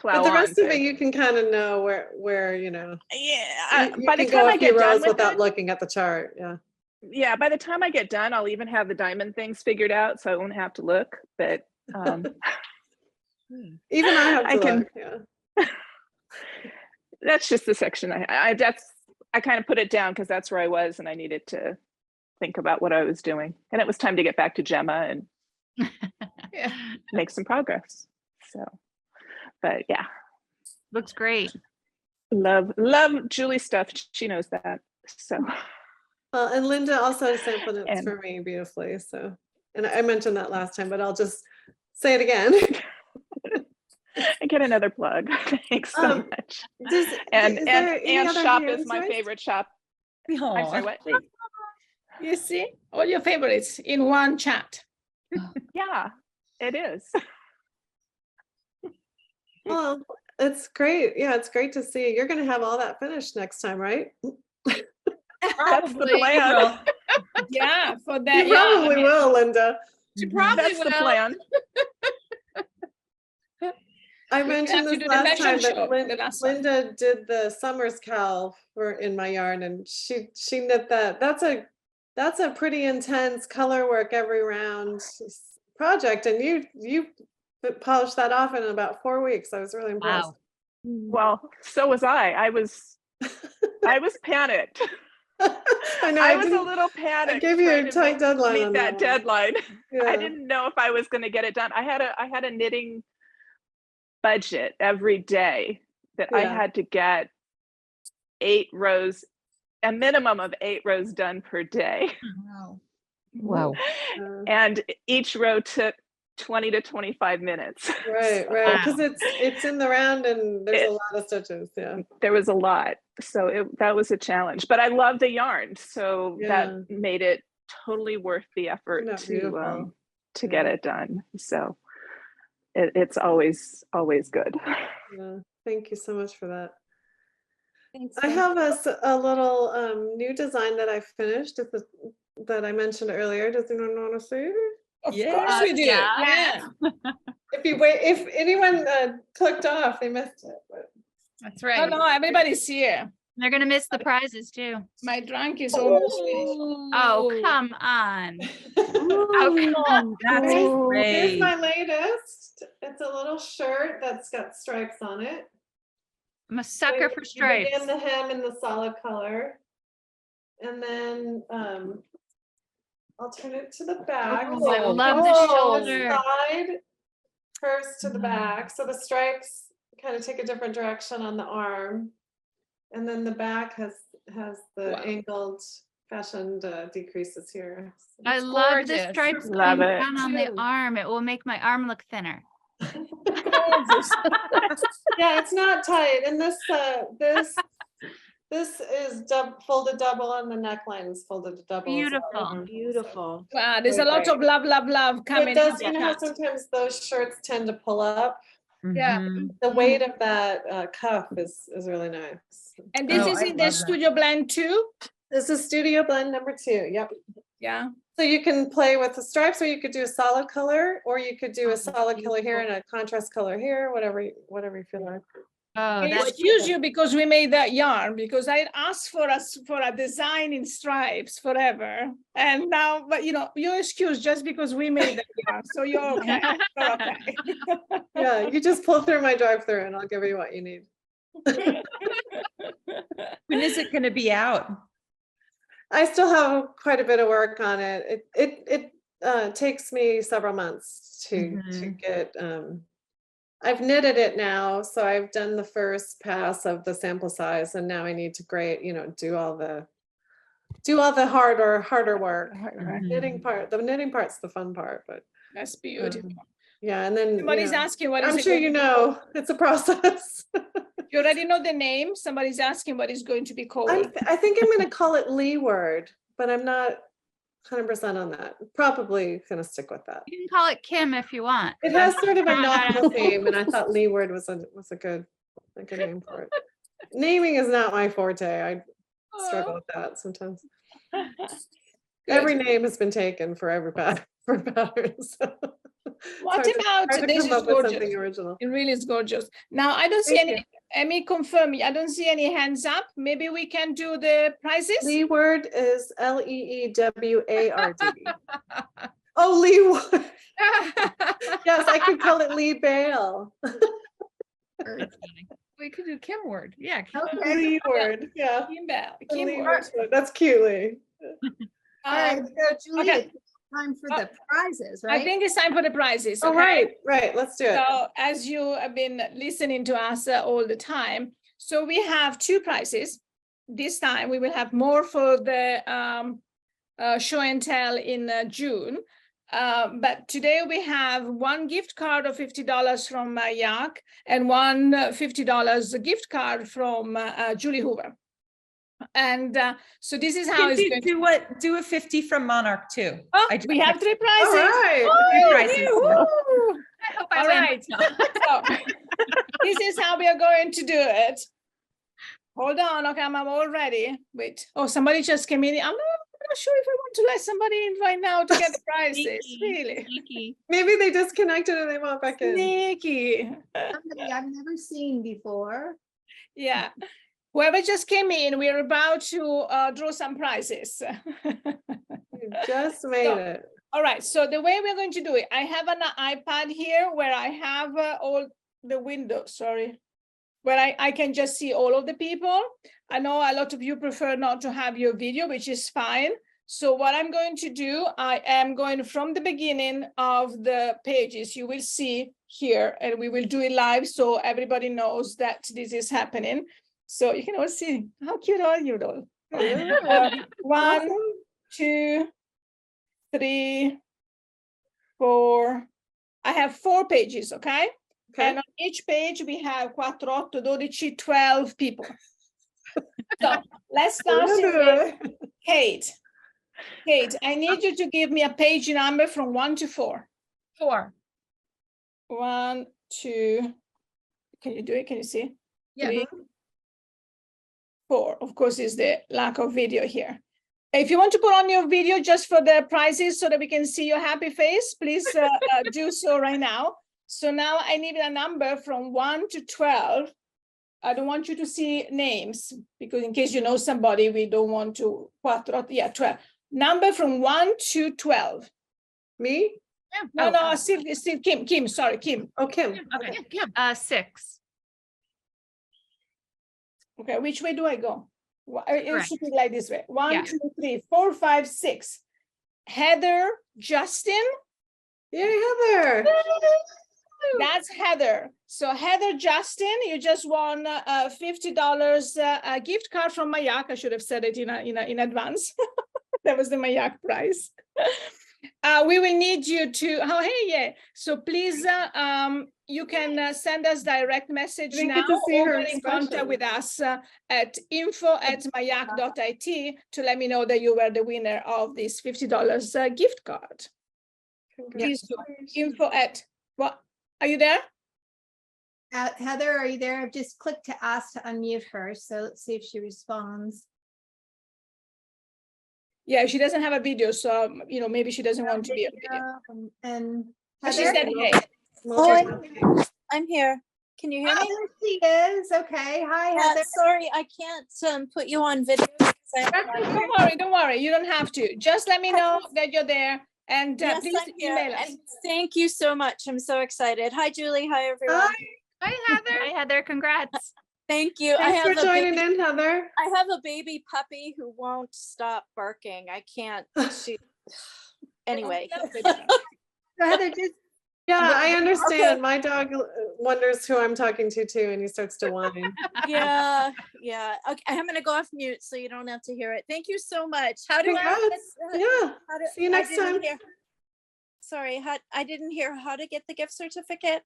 plow But the rest on of it, you can kind of know where Yeah. You By the can time go I a few get done rows with without it, looking at the chart. Yeah. yeah, by the time I get done, I'll even have the diamond things figured out, so I won't have to look. But even I have to can. look. Yeah. That's just the section I kind of put it down because that's where I was, and I needed to think about what I was doing, and it was time to get back to Gemma and make some progress. So, but yeah, looks great. Love Julie's stuff. She knows that. So. Well, and Linda also sampled it for me beautifully. So, and I mentioned that last time, but I'll just say it again. I get another plug. Thanks so much. And shop is my favorite shop. I'm sorry, what? You see all your favorites in one chat. Yeah, it is. Well, it's great. Yeah, it's great to see. You're going to have all that finished next time, right? That's the plan. Yeah, for that. You probably will, Linda. She probably That's will. the plan. I mentioned have to this do the last time fashion show, that the last one. Linda did the summer's cowl in my yarn, and she knit that. That's a pretty intense color work every round project, and you polished that off in about 4 weeks. I was really impressed. Wow. Well, so was I. I was panicked. I know. I was a little panicked. I gave you a tight deadline. Meet that deadline. Yeah. I didn't know if I was going to get it done. I had a knitting budget every day that I had to get 8 rows, a minimum of 8 rows done per day. Wow. And each row took 20 to 25 minutes. Right. Because it's in the round and there's a lot of stitches. Yeah. There was a lot. So that was a challenge, but I love the yarn. So that made it totally worth the effort to get it done. So it's always good. Yeah. Thank you so much for that. Thanks. I have a little new design that I finished that I mentioned earlier. Does anyone want to see it? Of course we do. Yeah. If anyone clicked off, they missed it. But. That's right. No, everybody's here. They're gonna miss the prizes too. My drunk is almost finished. Oh, come on. Oh, come on. That's Here's great. my latest. It's a little shirt that's got stripes on it. I'm a sucker for You stripes. begin the hem in the solid color. And then I'll turn it to the back. Oh, I love the shoulder. Side curves to the back. So the stripes kind of take a different direction on the arm. And then the back has the angled fashioned decreases here. I love the gorgeous. stripes Love going it. down on the arm. It will make my arm look thinner. Yeah, it's not tight. And this is folded double, and the neckline is folded double. Beautiful. Beautiful. Wow, there's a lot of love, love, love It coming. does, you know how sometimes those shirts tend to pull up? Yeah. Mhm. The weight of that cuff is really nice. And this Oh, is I in the love that. Studio Blend too? This is Studio Blend number 2. Yep. Yeah. So you can play with the stripes, or you could do a solid color, or you could do a solid color here and a contrast color here, whatever you feel like. Oh, We that's excuse you because we made that yarn, because I asked for a design in stripes forever. And now, but you know, you're excused just because we made that yarn. So you're okay. You're okay. Yeah, you just pull through my drive-through and I'll give you what you need. When is it going to be out? I still have quite a bit of work on it. It takes me several months to get. I've knitted it now, so I've done the first pass of the sample size, and now I need to do all the harder work. The knitting part's the fun part, but that's beautiful. Yeah, and then Somebody's asking what is I'm it sure going you to be know called? it's a process. You already know the name. Somebody's asking what is going to be called. I think I'm going to call it Leeward, but I'm not 100% on that. Probably going to stick with that. You can call it Kim if you want. It has sort of a nautical theme, and I thought Leeward was a good name for it. Naming is not my forte. I struggle with that sometimes. Every name has been taken for every pattern. What about this? Is gorgeous. It really is gorgeous. Now I don't see any. Let me confirm. I don't see any hands up. Maybe we can do the prizes. Leeward is Leeward. Oh, Leeward. Yes, I could call it Lee Bale. We could do Kim word. Yeah. Okay. Leeward. Yeah. Kim Bale. Leeward. That's cute, Lee. All right, so Julie, okay. it's time for the prizes, right? I think it's time for the prizes. Oh, Okay? right. Let's do it. So as you have been listening to us all the time, so we have 2 prizes. This time we will have more for the show and tell in June. But today we have 1 gift card of $50 from mYak and 1 $50 gift card from Julie Hoover. And so this is how it's going to do a 50 from Monarch too. Oh, we have 3 prizes. All right. Oh, prizes. woo-hoo. I hope I All win. right. So, this is how we are going to do it. Hold on. Okay, I'm all ready. Wait. Oh, somebody just came in. I'm not sure if I want to let somebody in right now to get the prizes. Really? Sneaky. Maybe they disconnected and they went back in. Sneaky. Somebody I've never seen before. Yeah. Whoever just came in, we are about to draw some prizes. You just made it. All right. So the way we're going to do it, I have an iPad here where I have all the windows, where I can just see all of the people. I know a lot of you prefer not to have your video, which is fine. So what I'm going to do, I am going from the beginning of the pages you will see here, and we will do it live so everybody knows that this is happening. So you can all see, how cute are you all? 1, 2, 3, 4. I have 4 pages, okay? And on each page we have 4, 8, 12, 12 people. So let's start with Kate. Kate, I need you to give me a page number from 1 to 4. 4. 1, 2. Can you do it? Can you see? Yeah. 3, 4. Of course, is the lack of video here. If you want to put on your video just for the prizes so that we can see your happy face, please do so right now. So now I need a number from 1 to 12 I don't want you to see names because in case you know somebody, we don't want to. 12. Number from 1 to 12. Me? Yeah. No, still Kim. Sorry, Kim. Oh, Kim. Okay. Kim. 6. Okay, which way do I go? It should be like this way. 1, Yeah. 2, 3, 4, 5, 6. Heather, Justin. Yay, Heather. That's Heather. So Heather, Justin, you just won a $50 gift card from mYak. I should have said it in advance. That was the mYak prize. We will need you to, so please, you can send us direct message now or get in contact with us at info@myak.it to let me know that you were the winner of this $50 gift card. Please do info at, what, are you there? Heather, are you there? I've just clicked to ask to unmute her, so let's see if she responds. Yeah, she doesn't have a video, so maybe she doesn't want to be a video. And she said, hey. I'm here. Can you hear me? There she is. Okay. Hi, Heather. Sorry, I can't put you on video. Don't worry. You don't have to. Just let me know that you're there, and yes, please email us. And thank you so much. I'm so excited. Hi, Julie. Hi, everyone. Hi, Heather. Hi, Heather. Congrats. Thank you. Thanks for joining in, Heather. I have a baby puppy who won't stop barking. I can't. Anyway. Heather, just yeah, I understand. Okay. My dog wonders who I'm talking to too, and he starts to whine. Yeah. Okay, I'm gonna go off mute so you don't have to hear it. Thank you so much. How do See you next time. Sorry, I didn't hear how to get the gift certificate.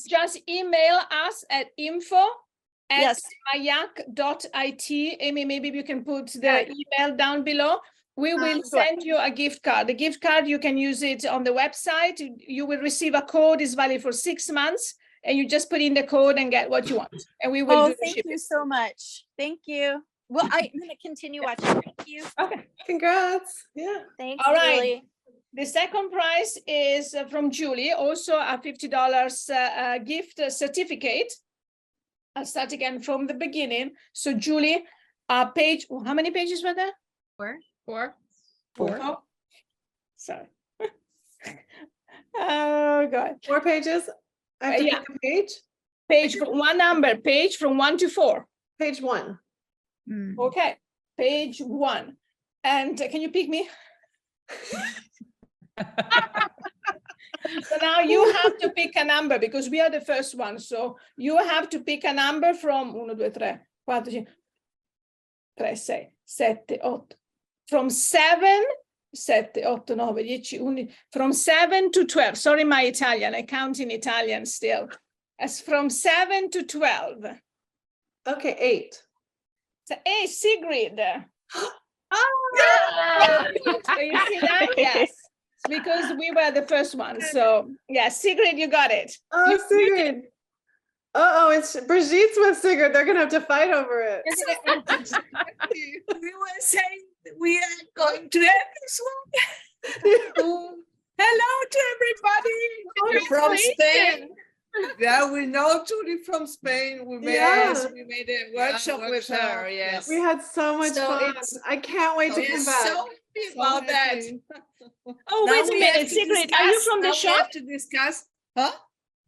Just email us at info@myak.it. Amy, maybe you can put the email down below. We will send you a gift card. The gift card, you can use it on the website. You will receive a code, it's valid for 6 months, and you just put in the code and get what you want. And we will do the shipping. Thank you so much. Thank you. Well, I'm going to continue watching. Thank you. Okay. Congrats. Yeah. Thanks, All right. Julie. The second prize is from Julie, also a $50 gift certificate. I'll start again from the beginning. So Julie, page, how many pages were there? 4. Oh, sorry. Oh God. 4 pages. I have to pick a page. Page from one number. Page from 1 to 4. Page 1. Okay. Page 1. And can you pick me? So now you have to pick a number because we are the first one. So you have to pick a number from 1, 2, 3, 4, 5, 6, 7, 8. From 7, 7, 8, 9, 10, 11, from 7 to 12. Sorry, my Italian. I count in Italian still. As from 7 to 12. Okay, 8. So, hey, Sigrid. So you see that? Yes. Because we were the first one. So, yeah, Sigrid, you got it. Oh, Sigrid. It's Brigitte's with Sigrid. They're going to have to fight over it. We were saying we are going to have this one. Hello to everybody from Spain. Yeah, we know Julie from Spain. We made a workshop with her. Yes, we had so much fun. I can't wait to come back. So happy about that. Oh, wait a minute, Sigrid. Are you from the shop? We have to discuss. Huh?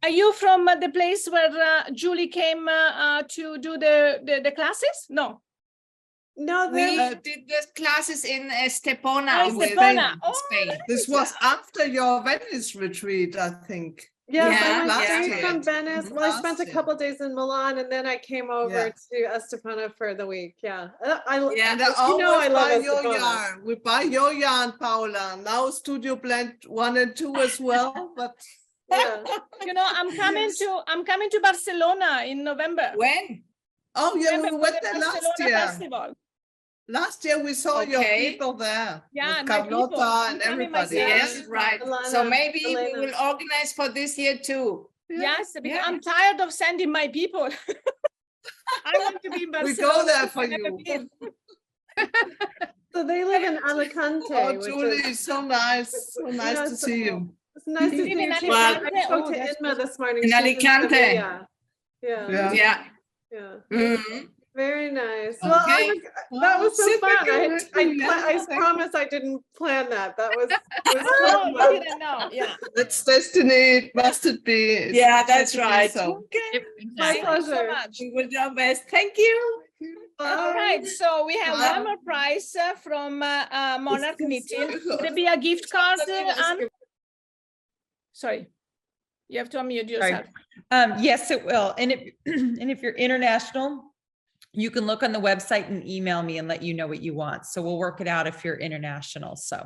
Are you from the place where Julie came to do the classes? No. No, we did the classes in Estepona. Spain. This was after your Venice retreat, I think. Yes, I went straight from Venice. Well, I spent a couple of days in Milan, and then I came over to Estepona for the week. I love your yarn. We buy your yarn, Paula. Now Studio Blend 1 and 2 as well, but. I'm coming to Barcelona in November. When? Oh yeah, we went there last year. Festival. Last year we saw your people there. Yeah, Carlotta and everybody. Yes, right. So maybe we will organize for this year too. Yes, because I'm tired of sending my people. I want to be in Barcelona. We go there for you. So they live in Alicante. Oh, Julie, so nice. So nice to see you. It's nice to see you. I spoke to Inma this morning. In Alicante. Yeah. Yeah. Mhm. Very nice. Well, that was so Super fun. good. I promise I didn't plan that. That was No, you didn't know. Yeah. That's destiny. It must it be. It's Yeah, meant that's to be right. so. Okay. my Thank you so pleasure. much. We will do our best. Thank you. All right, so we have one more prize from Monarch Knitting. Would it be a gift card, Anne? Sorry, you have to unmute yourself. Yes, it will. And if you're international, you can look on the website and email me and let you know what you want. So we'll work it out if you're international. So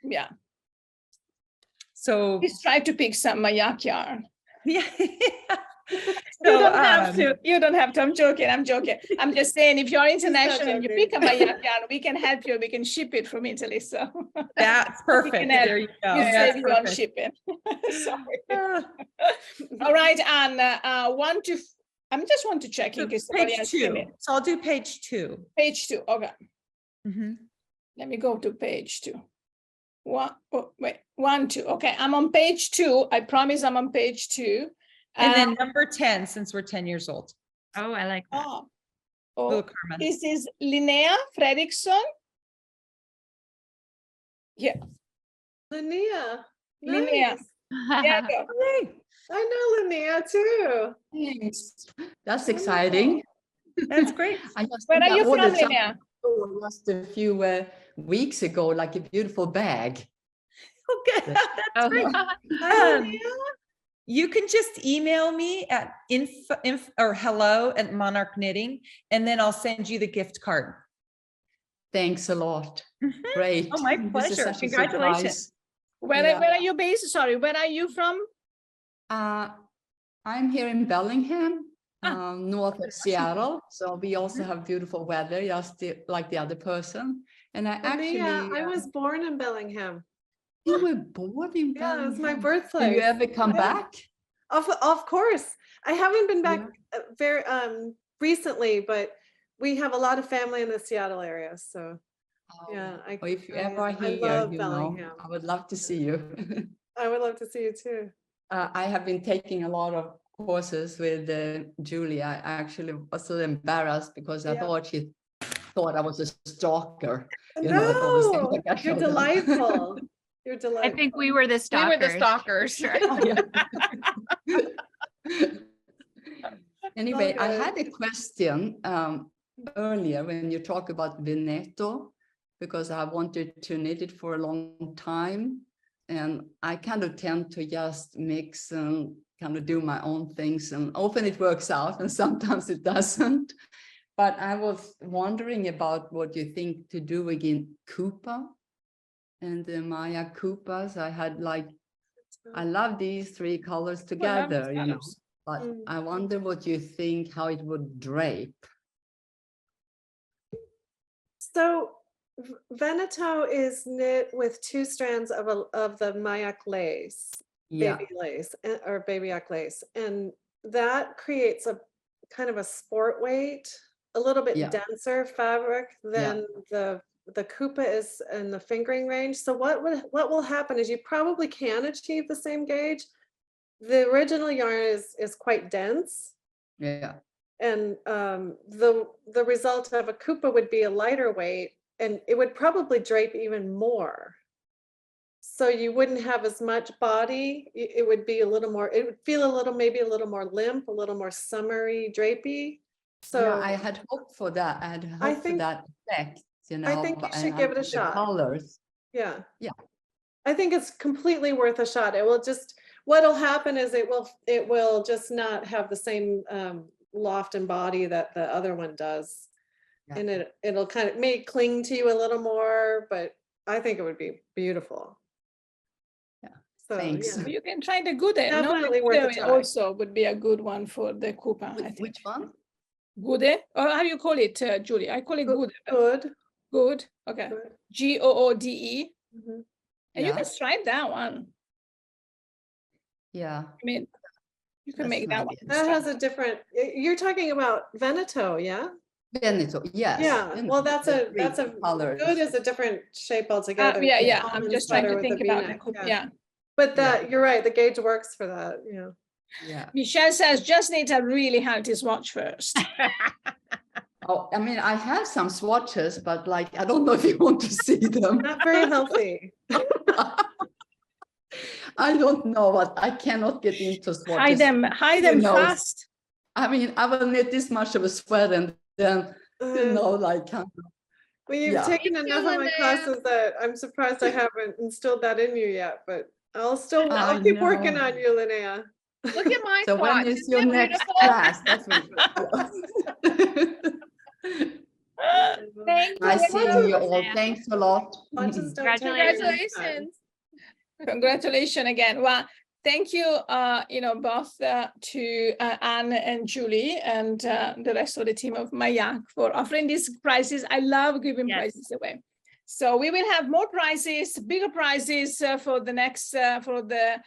Yeah. So please try to pick some mYak yarn. Yeah. You don't have to. You don't have to. I'm joking. I'm joking. I'm just saying, if you're international and you pick a mYak yarn, we can help you. We can ship it from Italy. So that's perfect. There you go. You That's save you on perfect. shipping. Sorry. All right, Anne. I just want to check in case somebody Page has 2. seen it. So I'll do page 2. Page 2. Okay. Mhm. Let me go to page 2. 1, 2. Okay, I'm on page 2. I promise I'm on page 2. And then number 10, since we're 10 years old. Oh, I like that. Oh, this is Linnea Fredriksson. Yeah. Linnea. Linnea. Nice. Yeah, go. I know Linnea too. Thanks. That's exciting. That's great. I just Where think are I you from, ordered Linnea? something just a few weeks ago, like a beautiful bag. Okay, that's great. You can just email me at hello@Monarch Knitting, and then I'll send you the gift card. Thanks a lot. Great. Oh, my This is pleasure. such a Congratulations. surprise. Where are you based? Sorry, where are you from? I'm here in Bellingham, north of Seattle. So we also have beautiful weather, just like the other person. And I actually, I was born in Bellingham. You were born in Bellingham? Yeah, it was my birthplace. Do you ever come back? Of course. I haven't been back very recently, but we have a lot of family in the Seattle area. So yeah. If you ever are I here, love you Bellingham. know, I would love to see you. I would love to see you too. I have been taking a lot of courses with Julie. I actually was so embarrassed because I thought she thought I was a stalker. You know, with all the things like I you're showed them. delightful. You're I delightful. think we were the stalkers. We were the stalkers. Anyway, I had a question earlier when you talk about Veneto, because I wanted to knit it for a long time. And I kind of tend to just mix and kind of do my own things. And often it works out and sometimes it doesn't. But I was wondering about what you think to do again, Coupa and the mYak Coupas. I love these 3 colors together, you know. But I wonder what you think, how it would drape. So Veneto is knit with 2 strands of the mYak lace, baby lace, or Baby Yak lace, and that creates a kind of a sport weight, a little bit denser fabric than the Coupa is in the fingering range. So what will happen is you probably can achieve the same gauge. The original yarn is quite dense. Yeah. And the result of a Coupa would be a lighter weight, and it would probably drape even more. So you wouldn't have as much body. It would be a little more, it would feel maybe a little more limp, a little more summery, drapey. So yeah, I had hoped for that. I had hoped for that effect, you know. I think you should give it a shot. Colors. Yeah. Yeah. I think it's completely worth a shot. It will just, what'll happen is it will just not have the same loft and body that the other one does. Yeah. And it'll kind of may cling to you a little more, but I think it would be beautiful. Yeah. So thanks. yeah. You can try the Gude. Definitely worth a try. Also would be a good one for the Coupa, I think. Which one? Gude, or how you call it, Julie? I call it Gude. Good. Okay. Goode. Mm-hmm. And you can stripe that one. Yeah. I mean, you can make that one. That has a different. You're talking about Veneto, yeah? Veneto, yes. Yeah. Veneto. Well, that's a colors. Good is a different shape altogether. Yeah. I'm just trying to think about it. Yeah. But that you're right. The gauge works for that. Yeah. Yeah. Michelle says, just need a really healthy swatch first. Oh, I mean, I have some swatches, but like, I don't know if you want to see them. Not very healthy. I don't know what, I cannot get into swatches. Hide them fast. I mean, I will knit this much of a sweater and then, like. Well, you've taken enough of my classes that I'm surprised I haven't instilled that in you yet, but I'll keep working on you, Linnea. Look at my So when is your next class? That's what Nice seeing you all. Thanks a lot. Congratulations. Congratulations again. Well, thank you, both to Anne and Julie and the rest of the team of mYak for offering these prizes. I love giving prizes away. So we will have more prizes, bigger prizes for the next, for the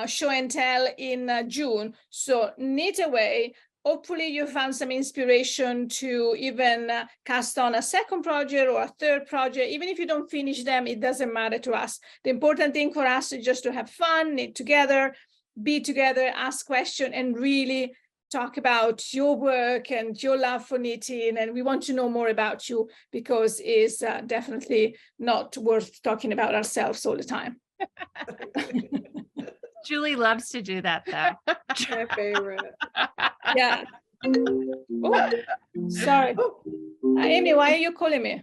show and tell in June. So knit away. Hopefully you found some inspiration to even cast on a second project or a third project. Even if you don't finish them, it doesn't matter to us. The important thing for us is just to have fun, knit together, be together, ask questions, and really talk about your work and your love for knitting. And we want to know more about you because it's definitely not worth talking about ourselves all the time. Julie loves to do that, though. My favorite. Yeah. Oh, sorry. Amy, why are you calling me?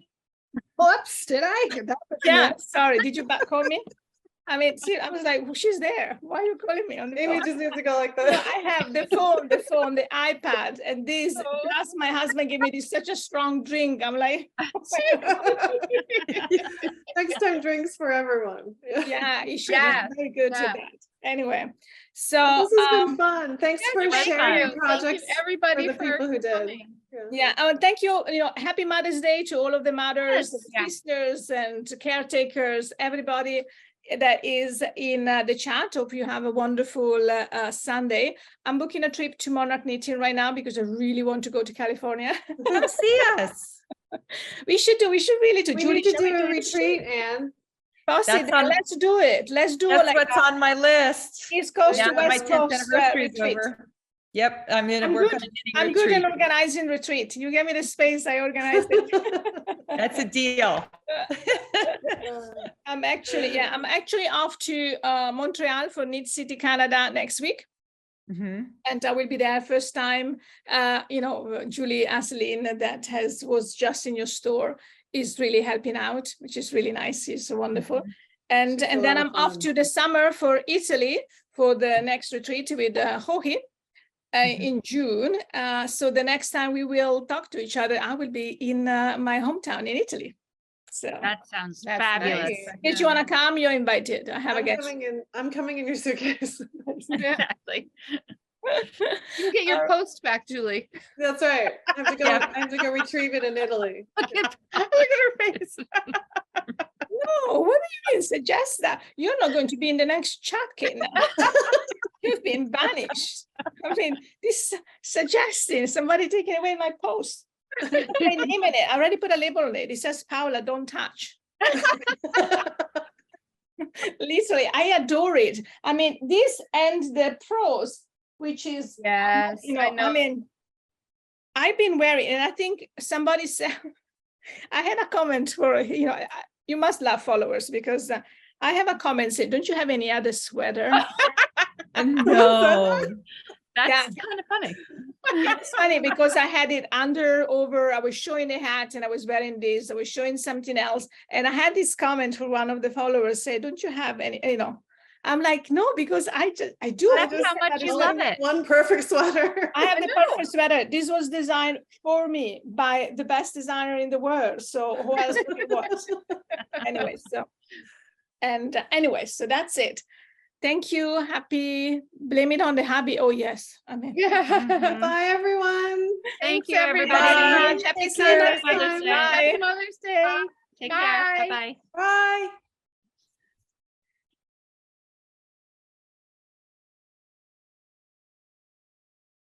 Whoops, did I? Yeah, sorry. Did you call me? I mean, see, I was like, well, she's there. Why are you calling me on the Amy phone? just needs to go like that. No, I have the phone, the iPad, and this. Plus, my husband gave me this such a strong drink. I'm like, next time, drinks for everyone. Yeah, you should. Yeah, very good to that. Anyway, so this has been fun. Thanks for sharing your projects. Everybody for the people who did. Yeah, and thank you. Happy Mother's Day to all of the mothers, sisters, and caretakers, everybody that is in the chat. Hope you have a wonderful Sunday. I'm booking a trip to Monarch Knitting right now because I really want to go to California. Come see us. We should really do. We Julie, need to do a retreat, Anne. Posse, let's do it. Let's do it. That's like what's on my list. East Coast to my West 10th Coast anniversary is retreat. over. Yep, I'm going to work on a knitting I'm good retreat. at organizing retreat. You give me the space, I organize it. That's a deal. I'm actually off to Montreal for Knit City, Canada next week. Mm-hmm. And I will be there first time. Julie Aseline that was just in your store is really helping out, which is really nice. It's wonderful. And then I'm off to the summer for Italy for the next retreat with Hohi in June. So the next time we will talk to each other, I will be in my hometown in Italy. So that sounds fabulous. Nice. If you want to come, you're invited. I have a guest. I'm coming in your suitcase. Exactly. You can get your post back, Julie. That's right. I have to go retrieve it in Italy. Look at her face. No, what do you mean suggest that? You're not going to be in the next chat, Kate, now. You've been banished. I mean, this suggesting somebody taking away my post. My name in it. I already put a label on it. It says Paola, don't touch. Literally, I adore it. I mean, this and the Prose, which is, I mean, I've been wearing, and I think somebody said, I had a comment for, you must love followers because I have a comment saying, don't you have any other sweater? No. That's kind of funny. It's funny because I had it over, I was showing a hat and I was wearing this, I was showing something else. And I had this comment for one of the followers say, don't you have any, I'm like, no, because I do. That's how much you love it. One perfect sweater. I have the perfect sweater. This was designed for me by the best designer in the world. So who else would it was? Anyway, so that's it. Thank you. Happy, blame it on the hubby. Oh, yes. I mean, Bye, everyone. Thank you, everybody. everybody. Happy Mother's Day. Day. Bye. Mother's Day. Take care. Bye-bye. Bye.